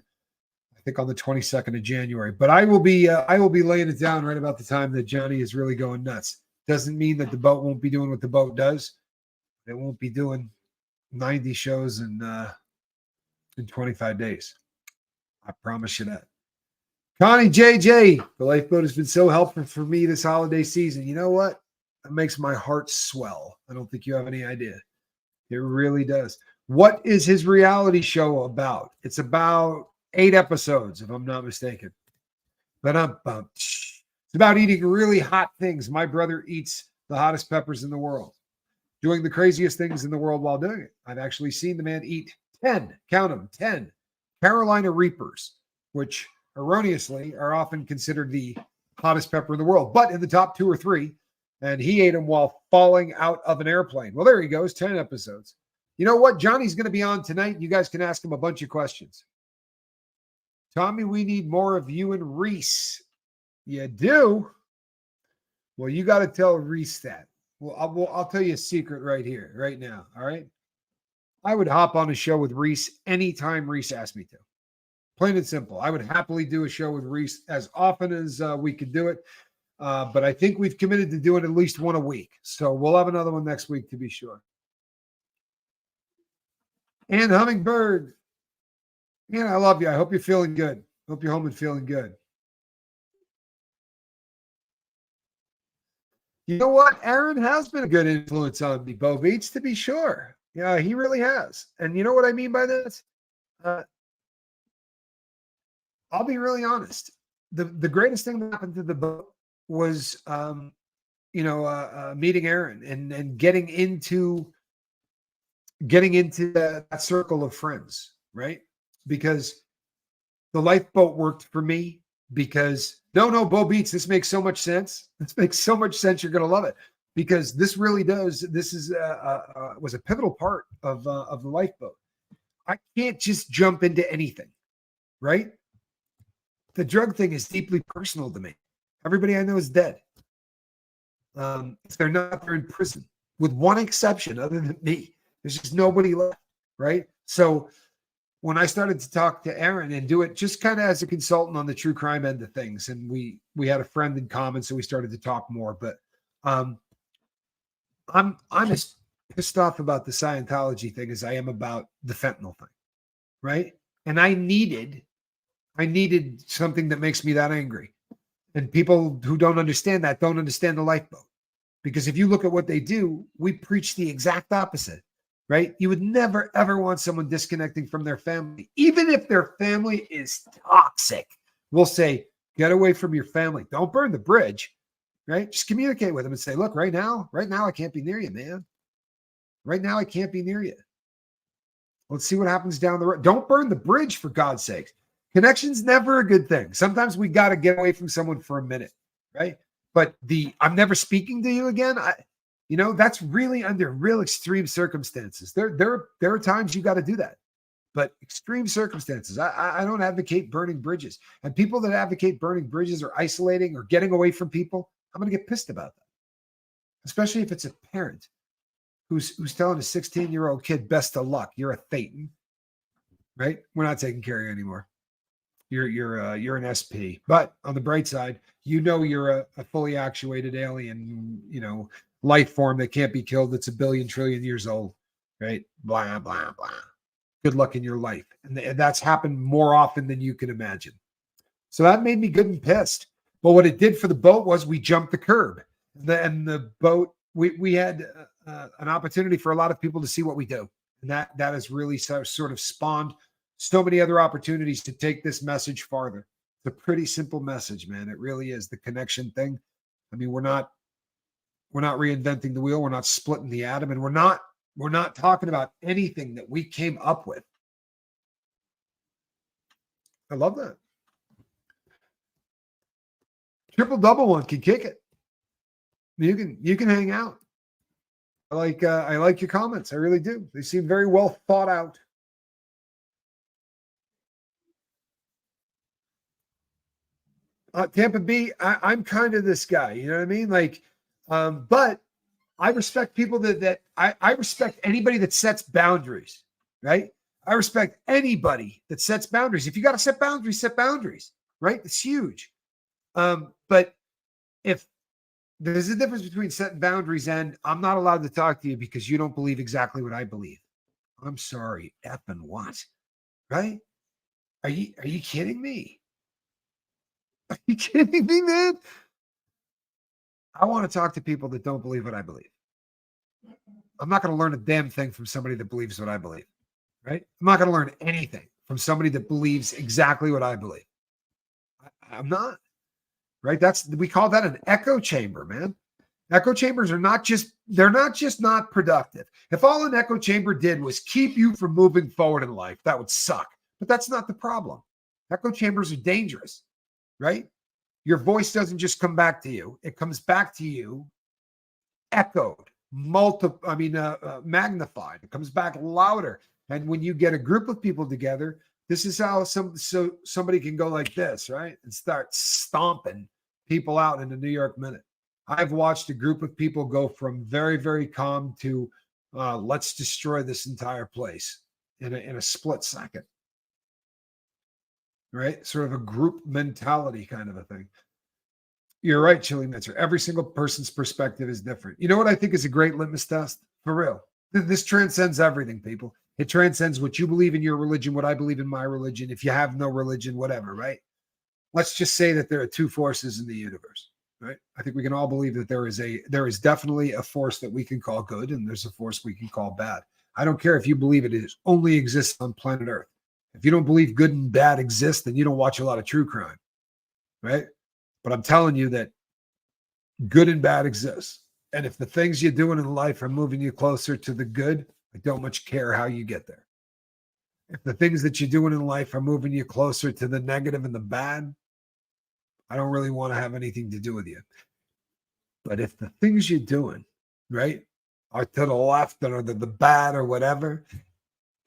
I think on the 22nd of January. But I will be laying it down right about the time that Johnny is really going nuts. Doesn't mean that the boat won't be doing what the boat does. It won't be doing 90 shows in 25 days. I promise you that. Connie JJ, the lifeboat has been so helpful for me this holiday season. You know what? That makes my heart swell. I don't think you have any idea. It really does. What is his reality show about? It's about 8 episodes, if I'm not mistaken. But it's about eating really hot things. My brother eats the hottest peppers in the world, doing the craziest things in the world while doing it. I've actually seen the man eat 10, count them, 10 Carolina Reapers, which erroneously are often considered the hottest pepper in the world, but in the top 2 or 3. And he ate them while falling out of an airplane. Well, there he goes, 10 episodes. You know what? Johnny's going to be on tonight. You guys can ask him a bunch of questions. Tommy, we need more of you and Reese. You do? Well, you got to tell Reese that. Well, I'll tell you a secret right here, right now. All right. I would hop on a show with Reese anytime Reese asked me to. Plain and simple. I would happily do a show with Reese as often as we could do it. But I think we've committed to doing at least one a week. So we'll have another one next week to be sure. And Hummingbird. Man, I love you. I hope you're feeling good. Hope you're home and feeling good. You know what? Aaron has been a good influence on me, Bo Beats, to be sure. Yeah, he really has. And you know what I mean by that? I'll be really honest. The greatest thing that happened to the boat was, meeting Aaron and getting into that circle of friends, right? Because the lifeboat worked for me because no, Bo Beats, this makes so much sense. This makes so much sense. You're going to love it because this really does. This was a pivotal part of the lifeboat. I can't just jump into anything, right? The drug thing is deeply personal to me. Everybody I know is dead. If they're not, they're in prison, with one exception other than me. There's just nobody left, right? So when I started to talk to Aaron and do it just kind of as a consultant on the true crime end of things, and we had a friend in common, so we started to talk more. But I'm as pissed off about the Scientology thing as I am about the fentanyl thing, right? And I needed something that makes me that angry. And people who don't understand that don't understand the lifeboat. Because if you look at what they do, we preach the exact opposite, right? You would never, ever want someone disconnecting from their family. Even if their family is toxic, we'll say, get away from your family. Don't burn the bridge, right? Just communicate with them and say, look, right now, I can't be near you, man. Right now, I can't be near you. Let's see what happens down the road. Don't burn the bridge, for God's sakes. Connection's never a good thing. Sometimes we got to get away from someone for a minute, right? But I'm never speaking to you again. That's really under real extreme circumstances. There are times you got to do that, but extreme circumstances. I don't advocate burning bridges, and people that advocate burning bridges or isolating or getting away from people, I'm going to get pissed about that, especially if it's a parent who's telling a 16-year-old kid, best of luck. You're a Thetan, right? We're not taking care of you anymore. You're an SP. But on the bright side, you're a fully actuated alien, life form that can't be killed. That's 1 billion trillion years old, right? Blah, blah, blah. good luck in your life. And that's happened more often than you can imagine. So that made me good and pissed. But what it did for the boat was we jumped the curb. And the boat, we had an opportunity for a lot of people to see what we do. And that has really sort of spawned so many other opportunities to take this message farther. It's a pretty simple message, man. It really is, the connection thing. I mean, we're not reinventing the wheel. We're not splitting the atom, and we're not talking about anything that we came up with. I love that. Triple double one can kick it. You can hang out. I like your comments. I really do. They seem very well thought out. Tampa B, I'm kind of this guy. You know what I mean? Like, but I respect people that I respect anybody that sets boundaries, right? I respect anybody that sets boundaries. If you got to set boundaries, right? It's huge. But if there's a difference between setting boundaries and I'm not allowed to talk to you because you don't believe exactly what I believe. I'm sorry, effing what? Right? Are you kidding me? Are you kidding me, man? I want to talk to people that don't believe what I believe. I'm not going to learn a damn thing from somebody that believes what I believe, right? I'm not going to learn anything from somebody that believes exactly what I believe. I'm not, right? We call that an echo chamber, man. Echo chambers are not just not productive. If all an echo chamber did was keep you from moving forward in life, that would suck. But that's not the problem. Echo chambers are dangerous, right? Your voice doesn't just come back to you. It comes back to you echoed, magnified. It comes back louder. And when you get a group of people together, this is how somebody can go like this, right? And start stomping people out in the New York Minute. I've watched a group of people go from very, very calm to let's destroy this entire place in a split second. Right? Sort of a group mentality kind of a thing. You're right, Chili Mitzer. Every single person's perspective is different. You know what I think is a great litmus test? For real. This transcends everything, people. It transcends what you believe in your religion, what I believe in my religion. If you have no religion, whatever, right? Let's just say that there are two forces in the universe, right? I think we can all believe that there is definitely a force that we can call good, and there's a force we can call bad. I don't care if you believe it only exists on planet Earth. If you don't believe good and bad exist, then you don't watch a lot of true crime, right? But I'm telling you that good and bad exists. And if the things you're doing in life are moving you closer to the good, I don't much care how you get there. If the things that you're doing in life are moving you closer to the negative and the bad, I don't really want to have anything to do with you. But if the things you're doing, right, are to the left or the bad or whatever,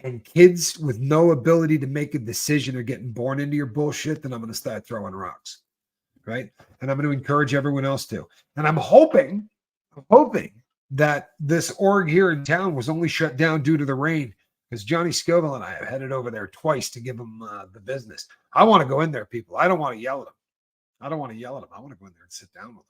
and kids with no ability to make a decision are getting born into your bullshit, then I'm going to start throwing rocks, right? And I'm going to encourage everyone else to. And I'm hoping that this org here in town was only shut down due to the rain, because Johnny Scoville and I have headed over there twice to give him the business. I want to go in there, people. I don't want to yell at them. I want to go in there and sit down with them.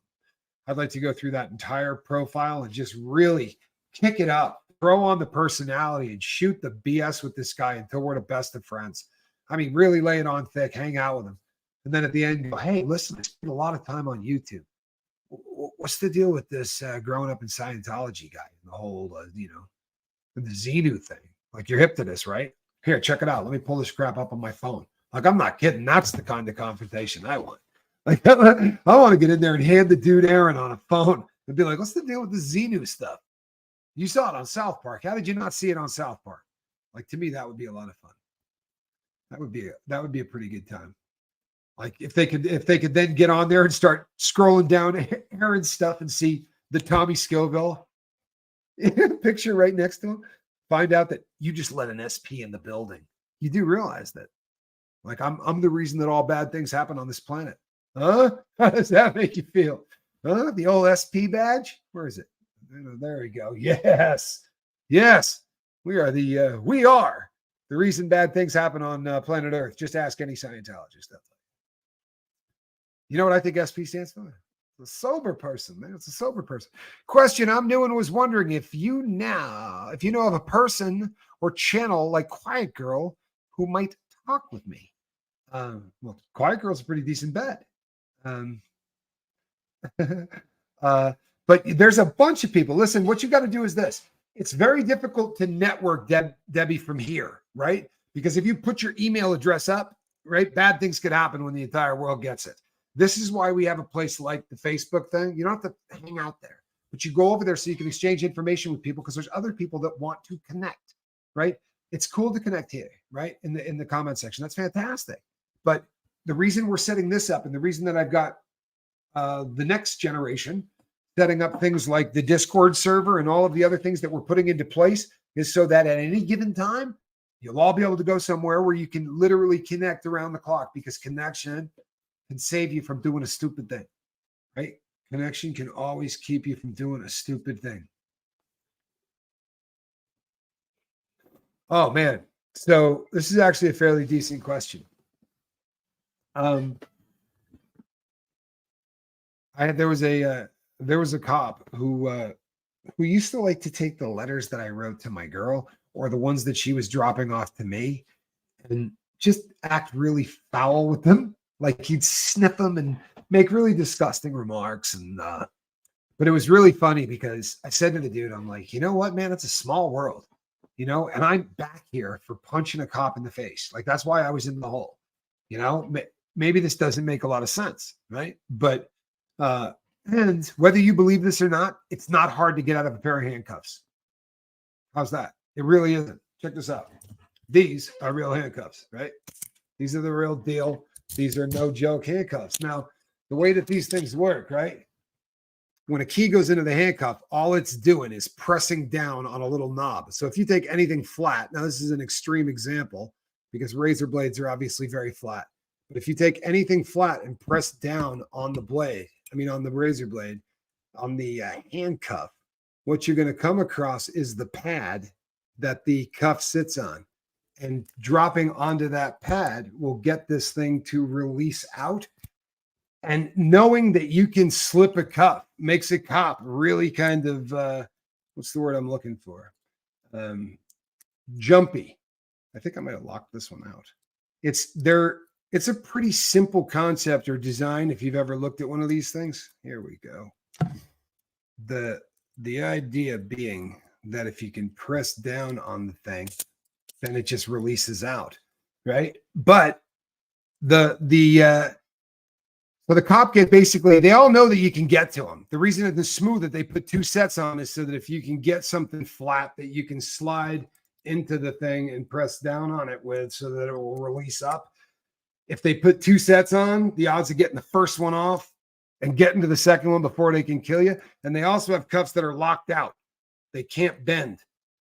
I'd like to go through that entire profile and just really kick it up, throw on the personality, and shoot the BS with this guy until we're the best of friends. I mean, really lay it on thick, hang out with him. And then at the end, go, hey, listen, I spent a lot of time on YouTube. What's the deal with this growing up in Scientology guy? The whole, the Xenu thing. Like, you're hip to this, right? Here, check it out. Let me pull this crap up on my phone. Like, I'm not kidding. That's the kind of confrontation I want. Like, I want to get in there and hand the dude Aaron on a phone and be like, what's the deal with the Xenu stuff? You saw it on South Park. How did you not see it on South Park? Like, to me, that would be a lot of fun. That would be a pretty good time. Like, if they could then get on there and start scrolling down Aaron's stuff and see the Tommy Scoville picture right next to him, find out that you just let an SP in the building. You do realize that. Like, I'm the reason that all bad things happen on this planet. Huh? How does that make you feel? Huh? The old SP badge? Where is it? There we go. Yes. We are the reason bad things happen on planet Earth. Just ask any Scientologist. You know what I think SP stands for? A sober person, man. It's a sober person. Question I'm new and was wondering if you know of a person or channel like Quiet Girl who might talk with me. Well, Quiet Girl's a pretty decent bet. But there's a bunch of people. Listen, what you got to do is this. It's very difficult to network Debbie from here, right? Because if you put your email address up, right, bad things could happen when the entire world gets it. This is why we have a place like the Facebook thing. You don't have to hang out there, but you go over there so you can exchange information with people because there's other people that want to connect, right? It's cool to connect here, right? In the comment section. That's fantastic. But the reason we're setting this up and the reason that I've got the next generation setting up things like the Discord server and all of the other things that we're putting into place is so that at any given time, you'll all be able to go somewhere where you can literally connect around the clock because connection can save you from doing a stupid thing, right? Connection can always keep you from doing a stupid thing. Oh, man. So this is actually a fairly decent question. There was a cop who used to like to take the letters that I wrote to my girl or the ones that she was dropping off to me and just act really foul with them. Like he'd sniff them and make really disgusting remarks. And but it was really funny because I said to the dude, I'm like, you know what, man, it's a small world, you know, and I'm back here for punching a cop in the face. Like that's why I was in the hole, you know. Maybe this doesn't make a lot of sense, right? But and whether you believe this or not, it's not hard to get out of a pair of handcuffs. How's that? It really isn't. Check this out. These are real handcuffs, right? These are the real deal. These are no joke handcuffs. Now, the way that these things work, right? When a key goes into the handcuff, all it's doing is pressing down on a little knob. So if you take anything flat, now this is an extreme example because razor blades are obviously very flat. But if you take anything flat and press down on the blade, on the razor blade, on the handcuff, what you're going to come across is the pad that the cuff sits on. And dropping onto that pad will get this thing to release out. And knowing that you can slip a cuff makes a cop really kind of, what's the word I'm looking for? Jumpy. I think I might have locked this one out. It's a pretty simple concept or design. If you've ever looked at one of these things, here we go. The idea being that if you can press down on the thing, then it just releases out, right? But so the cop get basically, they all know that you can get to them. The reason that the smooth that they put two sets on is so that if you can get something flat that you can slide into the thing and press down on it with so that it will release up. If they put two sets on, the odds of getting the first one off and getting to the second one before they can kill you. And they also have cuffs that are locked out. They can't bend.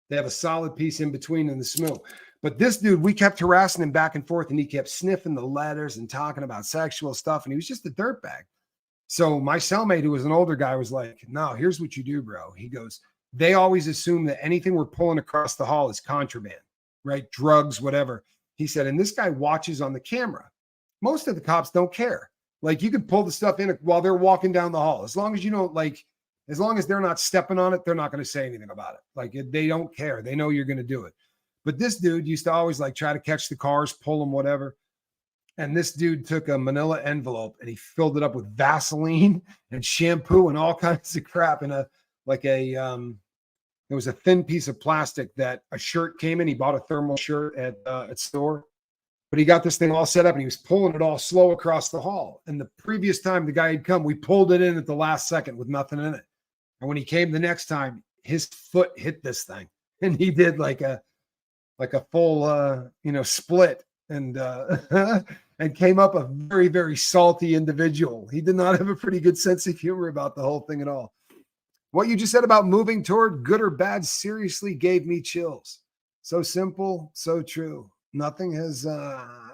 They have a solid piece in between in the smooth. But this dude, we kept harassing him back and forth, and he kept sniffing the letters and talking about sexual stuff, and he was just a dirtbag. So my cellmate, who was an older guy, was like, no, here's what you do, bro. He goes, they always assume that anything we're pulling across the hall is contraband, right? Drugs, whatever. He said, and this guy watches on the camera. Most of the cops don't care. Like you could pull the stuff in while they're walking down the hall. As long as you don't as long as they're not stepping on it, they're not going to say anything about it. Like they don't care. They know you're going to do it. But this dude used to always try to catch the cars, pull them, whatever. And this dude took a manila envelope and he filled it up with Vaseline and shampoo and all kinds of crap in it was a thin piece of plastic that a shirt came in. He bought a thermal shirt at store, but he got this thing all set up and he was pulling it all slow across the hall. And the previous time the guy had come, we pulled it in at the last second with nothing in it. And when he came the next time, his foot hit this thing and he did like a full, split and and came up a very, very salty individual. He did not have a pretty good sense of humor about the whole thing at all. What you just said about moving toward good or bad seriously gave me chills. So simple, so true. Nothing has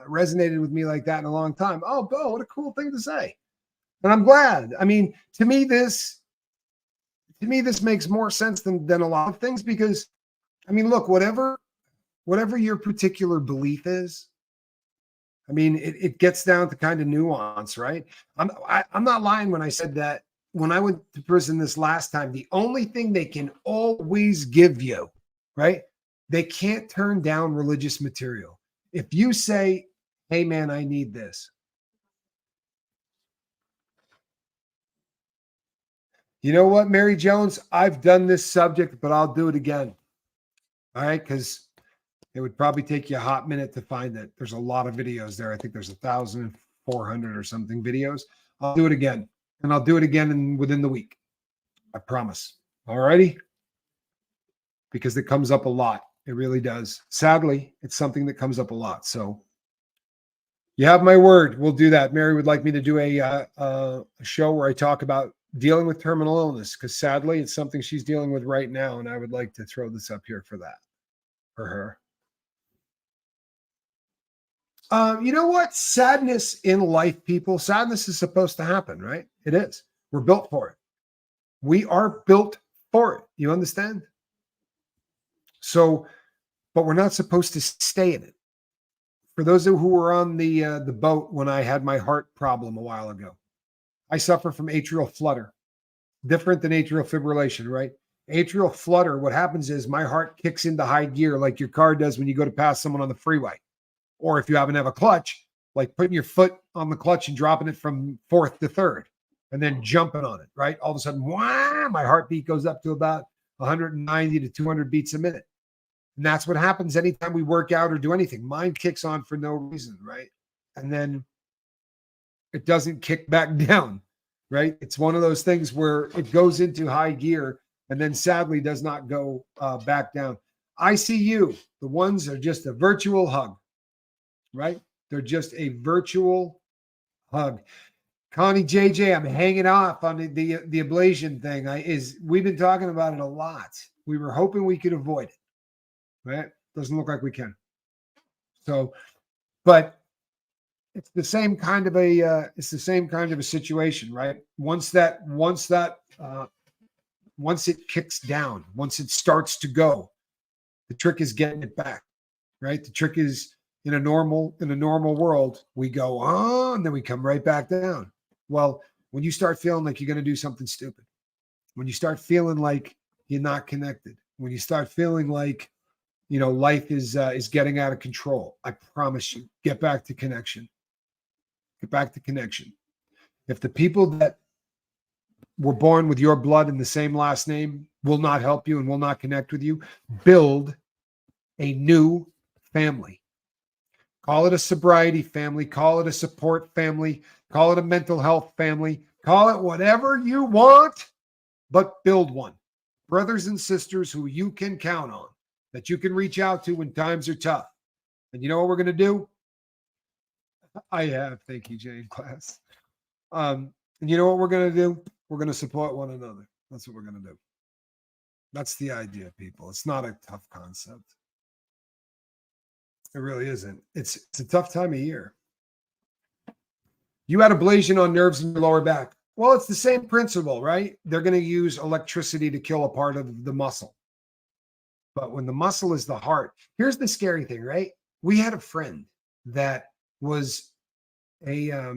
resonated with me like that in a long time. Oh, Bo, what a cool thing to say. And I'm glad. To me, this makes more sense than a lot of things because, look, whatever your particular belief is, it gets down to kind of nuance, right? I'm not lying when I said that when I went to prison this last time, the only thing they can always give you, right? They can't turn down religious material. If you say, hey, man, I need this. You know what, Mary Jones? I've done this subject, but I'll do it again. All right, because it would probably take you a hot minute to find it. There's a lot of videos there. I think there's 1,400 or something videos. I'll do it again, and I'll do it again within the week. I promise. All righty? Because it comes up a lot. It really does. Sadly, it's something that comes up a lot. So you have my word. We'll do that. Mary would like me to do a show where I talk about dealing with terminal illness, because sadly, it's something she's dealing with right now, and I would like to throw this up here for that, for her. You know what? Sadness in life, people, sadness is supposed to happen, right? It is. We're built for it. We are built for it. You understand? So, but we're not supposed to stay in it. For those who were on the boat when I had my heart problem a while ago, I suffer from atrial flutter, different than atrial fibrillation, right? Atrial flutter, what happens is my heart kicks into high gear like your car does when you go to pass someone on the freeway. Or if you happen to have a clutch, like putting your foot on the clutch and dropping it from fourth to third and then jumping on it, right? All of a sudden, wham, my heartbeat goes up to about 190 to 200 beats a minute. And that's what happens anytime we work out or do anything. Mine kicks on for no reason, right? And then it doesn't kick back down, right? It's one of those things where it goes into high gear and then sadly does not go back down. ICU, the ones are just a virtual hug, right? They're just a virtual hug. Connie JJ, I'm hanging off on the ablation thing. We've been talking about it a lot. We were hoping we could avoid it, right? Doesn't look like we can. So, but it's the same kind of a situation, right? Once it kicks down, once it starts to go, the trick is getting it back, right? The trick is in a normal world, we go on, and then we come right back down. Well, when you start feeling like you're going to do something stupid, when you start feeling like you're not connected, when you start feeling like, life is getting out of control, I promise you, get back to connection. Get back to connection. If the people that were born with your blood and the same last name will not help you and will not connect with you, build a new family. Call it a sobriety family, call it a support family, call it a mental health family, call it whatever you want, but build one. Brothers and sisters who you can count on, that you can reach out to when times are tough. And you know what we're going to do? Thank you, Jane class. And you know what we're going to do? We're going to support one another. That's what we're going to do. That's the idea, people. It's not a tough concept. It really isn't. It's a tough time of year. You had ablation on nerves in your lower back. Well, it's the same principle, right? They're going to use electricity to kill a part of the muscle. But when the muscle is the heart, here's the scary thing, right? We had a friend that was a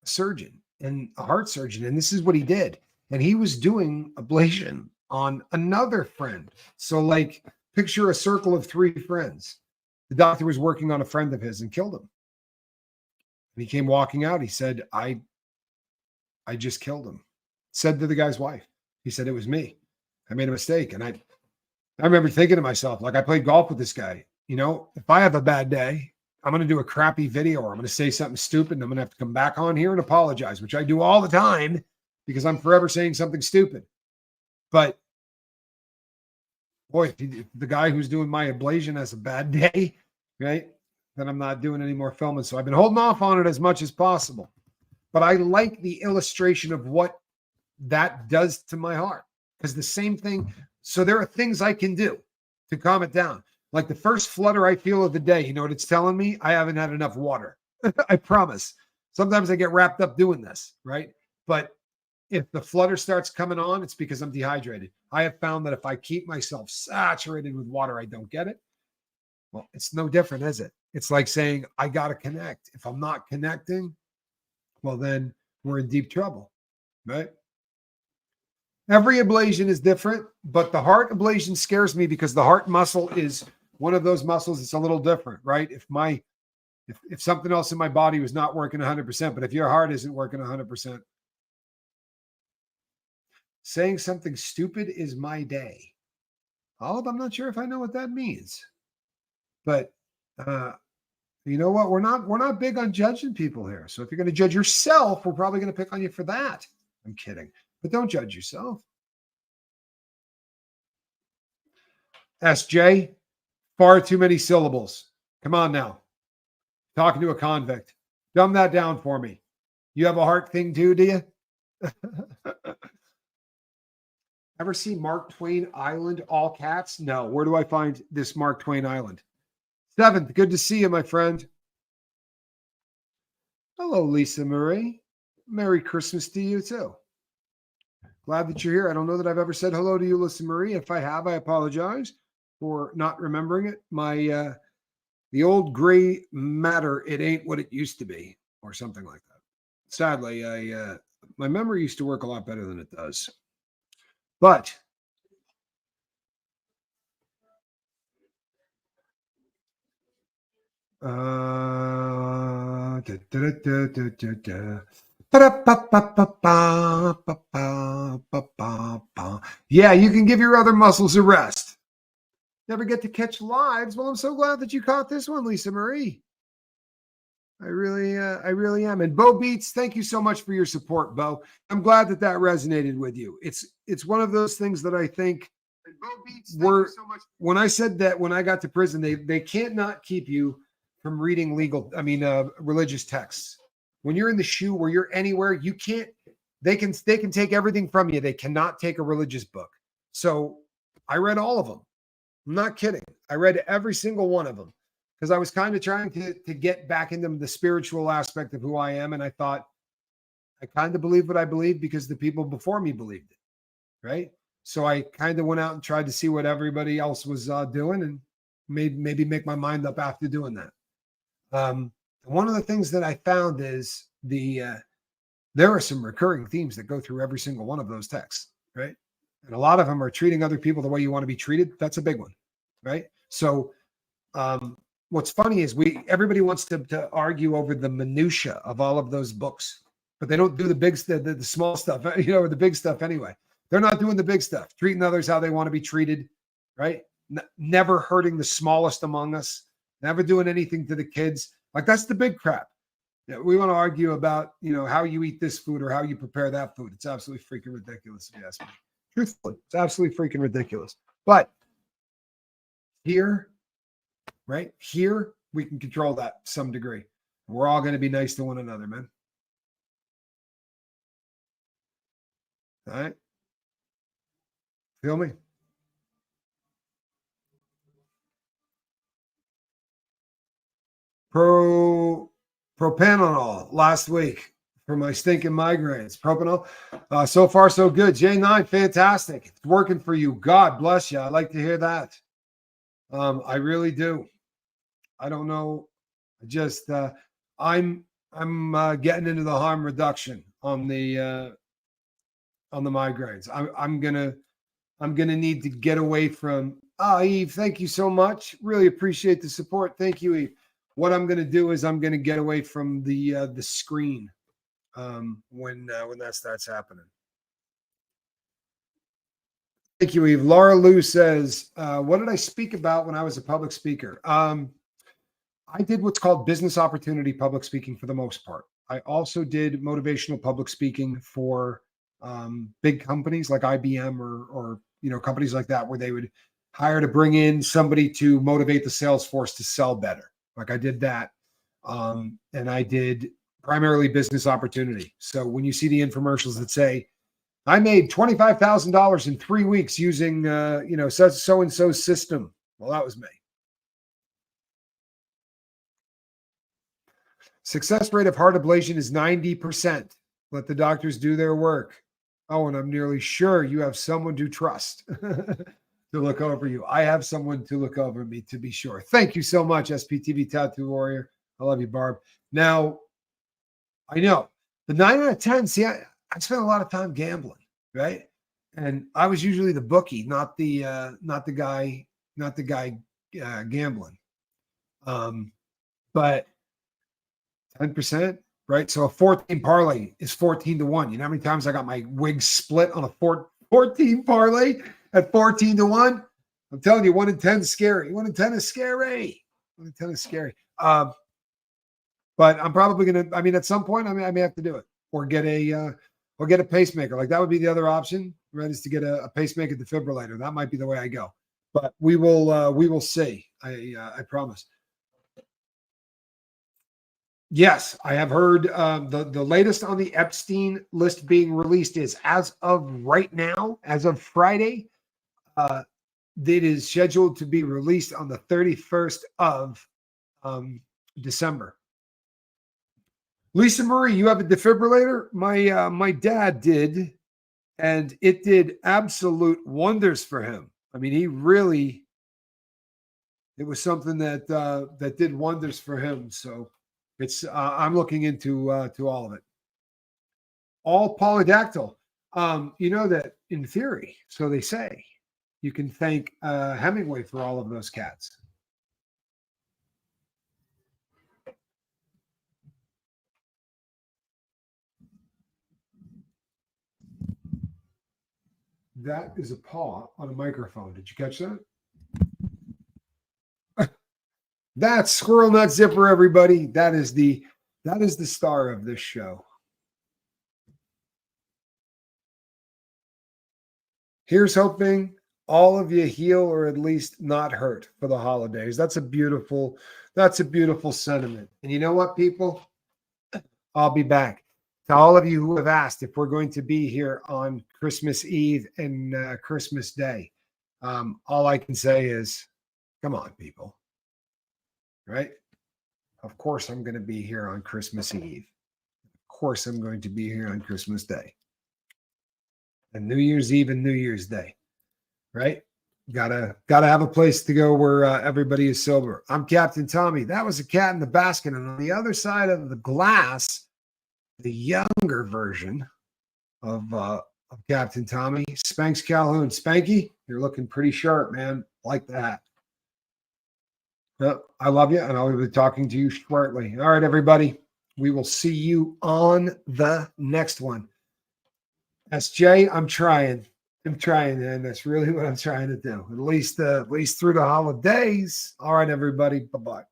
surgeon and a heart surgeon, and this is what he did. And he was doing ablation on another friend. So like picture a circle of 3 friends. The doctor was working on a friend of his and killed him. And he came walking out. He said, I just killed him. Said to the guy's wife. He said, it was me. I made a mistake. And I remember thinking to myself, like, I played golf with this guy. If I have a bad day, I'm going to do a crappy video or I'm going to say something stupid and I'm going to have to come back on here and apologize, which I do all the time because I'm forever saying something stupid. But boy, if the guy who's doing my ablation has a bad day, right, then I'm not doing any more filming. So I've been holding off on it as much as possible. But I like the illustration of what that does to my heart, because the same thing. So there are things I can do to calm it down. Like the first flutter I feel of the day, you know what it's telling me? I haven't had enough water. I promise. Sometimes I get wrapped up doing this, right? But if the flutter starts coming on, it's because I'm dehydrated. I have found that if I keep myself saturated with water, I don't get it. Well, it's no different, is it? It's like saying, I got to connect. If I'm not connecting, well, then we're in deep trouble, right? Every ablation is different, but the heart ablation scares me because the heart muscle is one of those muscles that's a little different, right? If something else in my body was not working 100%, but if your heart isn't working 100%, saying something stupid is my day. Olive, I'm not sure if I know what that means, but you know what? We're not big on judging people here. So if you're going to judge yourself, we're probably going to pick on you for that. I'm kidding, but don't judge yourself. SJ, far too many syllables. Come on now. Talking to a convict. Dumb that down for me. You have a heart thing too, do you? Ever see Mark Twain Island, all cats? No. Where do I find this Mark Twain Island? 7th, good to see you, my friend. Hello, Lisa Marie. Merry Christmas to you too. Glad that you're here. I don't know that I've ever said hello to you, Lisa Marie. If I have, I apologize for not remembering it. My the old gray matter, it ain't what it used to be, or something like that. Sadly, my memory used to work a lot better than it does. But yeah, you can give your other muscles a rest. Never get to catch lives. Well, I'm so glad that you caught this one, Lisa Marie. I really am. And Bo Beats, thank you so much for your support, Bo. I'm glad that resonated with you. It's one of those things that I think were, when I said that when I got to prison, they can't not keep you from reading religious texts. When you're in the shoe, where you're anywhere, you can't, they can take everything from you. They cannot take a religious book. So I read all of them. I'm not kidding. I read every single one of them because I was kind of trying to get back into the spiritual aspect of who I am. And I thought, I kind of believe what I believe because the people before me believed it, right? So I kind of went out and tried to see what everybody else was doing and maybe make my mind up after doing that. One of the things that I found is there are some recurring themes that go through every single one of those texts, right? And a lot of them are treating other people the way you want to be treated. That's a big one, right? So what's funny is everybody wants to argue over the minutia of all of those books, but they don't do the small stuff, or the big stuff anyway. They're not doing the big stuff, treating others how they want to be treated, right? Never hurting the smallest among us, never doing anything to the kids. Like, that's the big crap. We want to argue about, how you eat this food or how you prepare that food. It's absolutely freaking ridiculous, if you ask me. Truthfully, it's absolutely freaking ridiculous. But here, right here, we can control that to some degree. We're all going to be nice to one another, man. All right. Feel me? Propanol last week for my stinking migraines. Propanol. So far, so good. J9, fantastic. It's working for you. God bless you. I like to hear that. I really do. I don't know. Just I'm getting into the harm reduction on the migraines. I'm gonna need to get away from. Eve, thank you so much. Really appreciate the support. Thank you, Eve. What I'm gonna do is I'm gonna get away from the screen when that starts happening. Thank you, Eve. Laura Lou says, what did I speak about when I was a public speaker? I did what's called business opportunity public speaking for the most part. I also did motivational public speaking for big companies like IBM or companies like that, where they would hire to bring in somebody to motivate the sales force to sell better. Like, I did that. And I did primarily business opportunity. So when you see the infomercials that say, I made $25,000 in 3 weeks using, so-and-so system. Well, that was me. Success rate of heart ablation is 90%. Let the doctors do their work. Oh, and I'm nearly sure you have someone to trust to look over you. I have someone to look over me, to be sure. Thank you so much, SPTV Tattoo Warrior. I love you, Barb. Now, I know the 9 out of 10, see, I spent a lot of time gambling, right? And I was usually the bookie, not the guy gambling. But 10%, right? So a 14 parlay is 14 to 1. You know how many times I got my wig split on a 14 parlay at 14 to 1? I'm telling you, 1 in 10 is scary. 1 in 10 is scary. 1 in 10 is scary. But I'm probably gonna, I mean, at some point, I may have to do it or get a pacemaker. Like that would be the other option, right? Is to get a pacemaker defibrillator. That might be the way I go. But we will see. I promise. Yes, I have heard the latest on the Epstein list being released is as of right now, as of Friday, it is scheduled to be released on the 31st of December. Lisa Marie, you have a defibrillator? My dad did, and it did absolute wonders for him. I mean, it was something that did wonders for him. So it's I'm looking into all of it. All polydactyl. You know that in theory, so they say, you can thank Hemingway for all of those cats. That is a paw on a microphone. Did you catch that? That's Squirrel Nut Zipper, everybody. That is the star of this show. Here's hoping all of you heal or at least not hurt for the holidays. That's a beautiful sentiment. And you know what, people? I'll be back. To all of you who have asked if we're going to be here on Christmas Eve and Christmas Day, all I can say is, come on, people. Right? Of course I'm going to be here on Christmas Eve. Of course I'm going to be here on Christmas Day. And New Year's Eve and New Year's Day. Right? Gotta have a place to go where everybody is sober. I'm Captain Tommy. That was a cat in the basket. And on the other side of the glass, the younger version of Captain Tommy, Spanks Calhoun. Spanky, you're looking pretty sharp, man. Like that. I love you, and I'll be talking to you shortly. All right, everybody. We will see you on the next one. SJ, I'm trying, and that's really what I'm trying to do. At least through the holidays. All right, everybody. Bye-bye.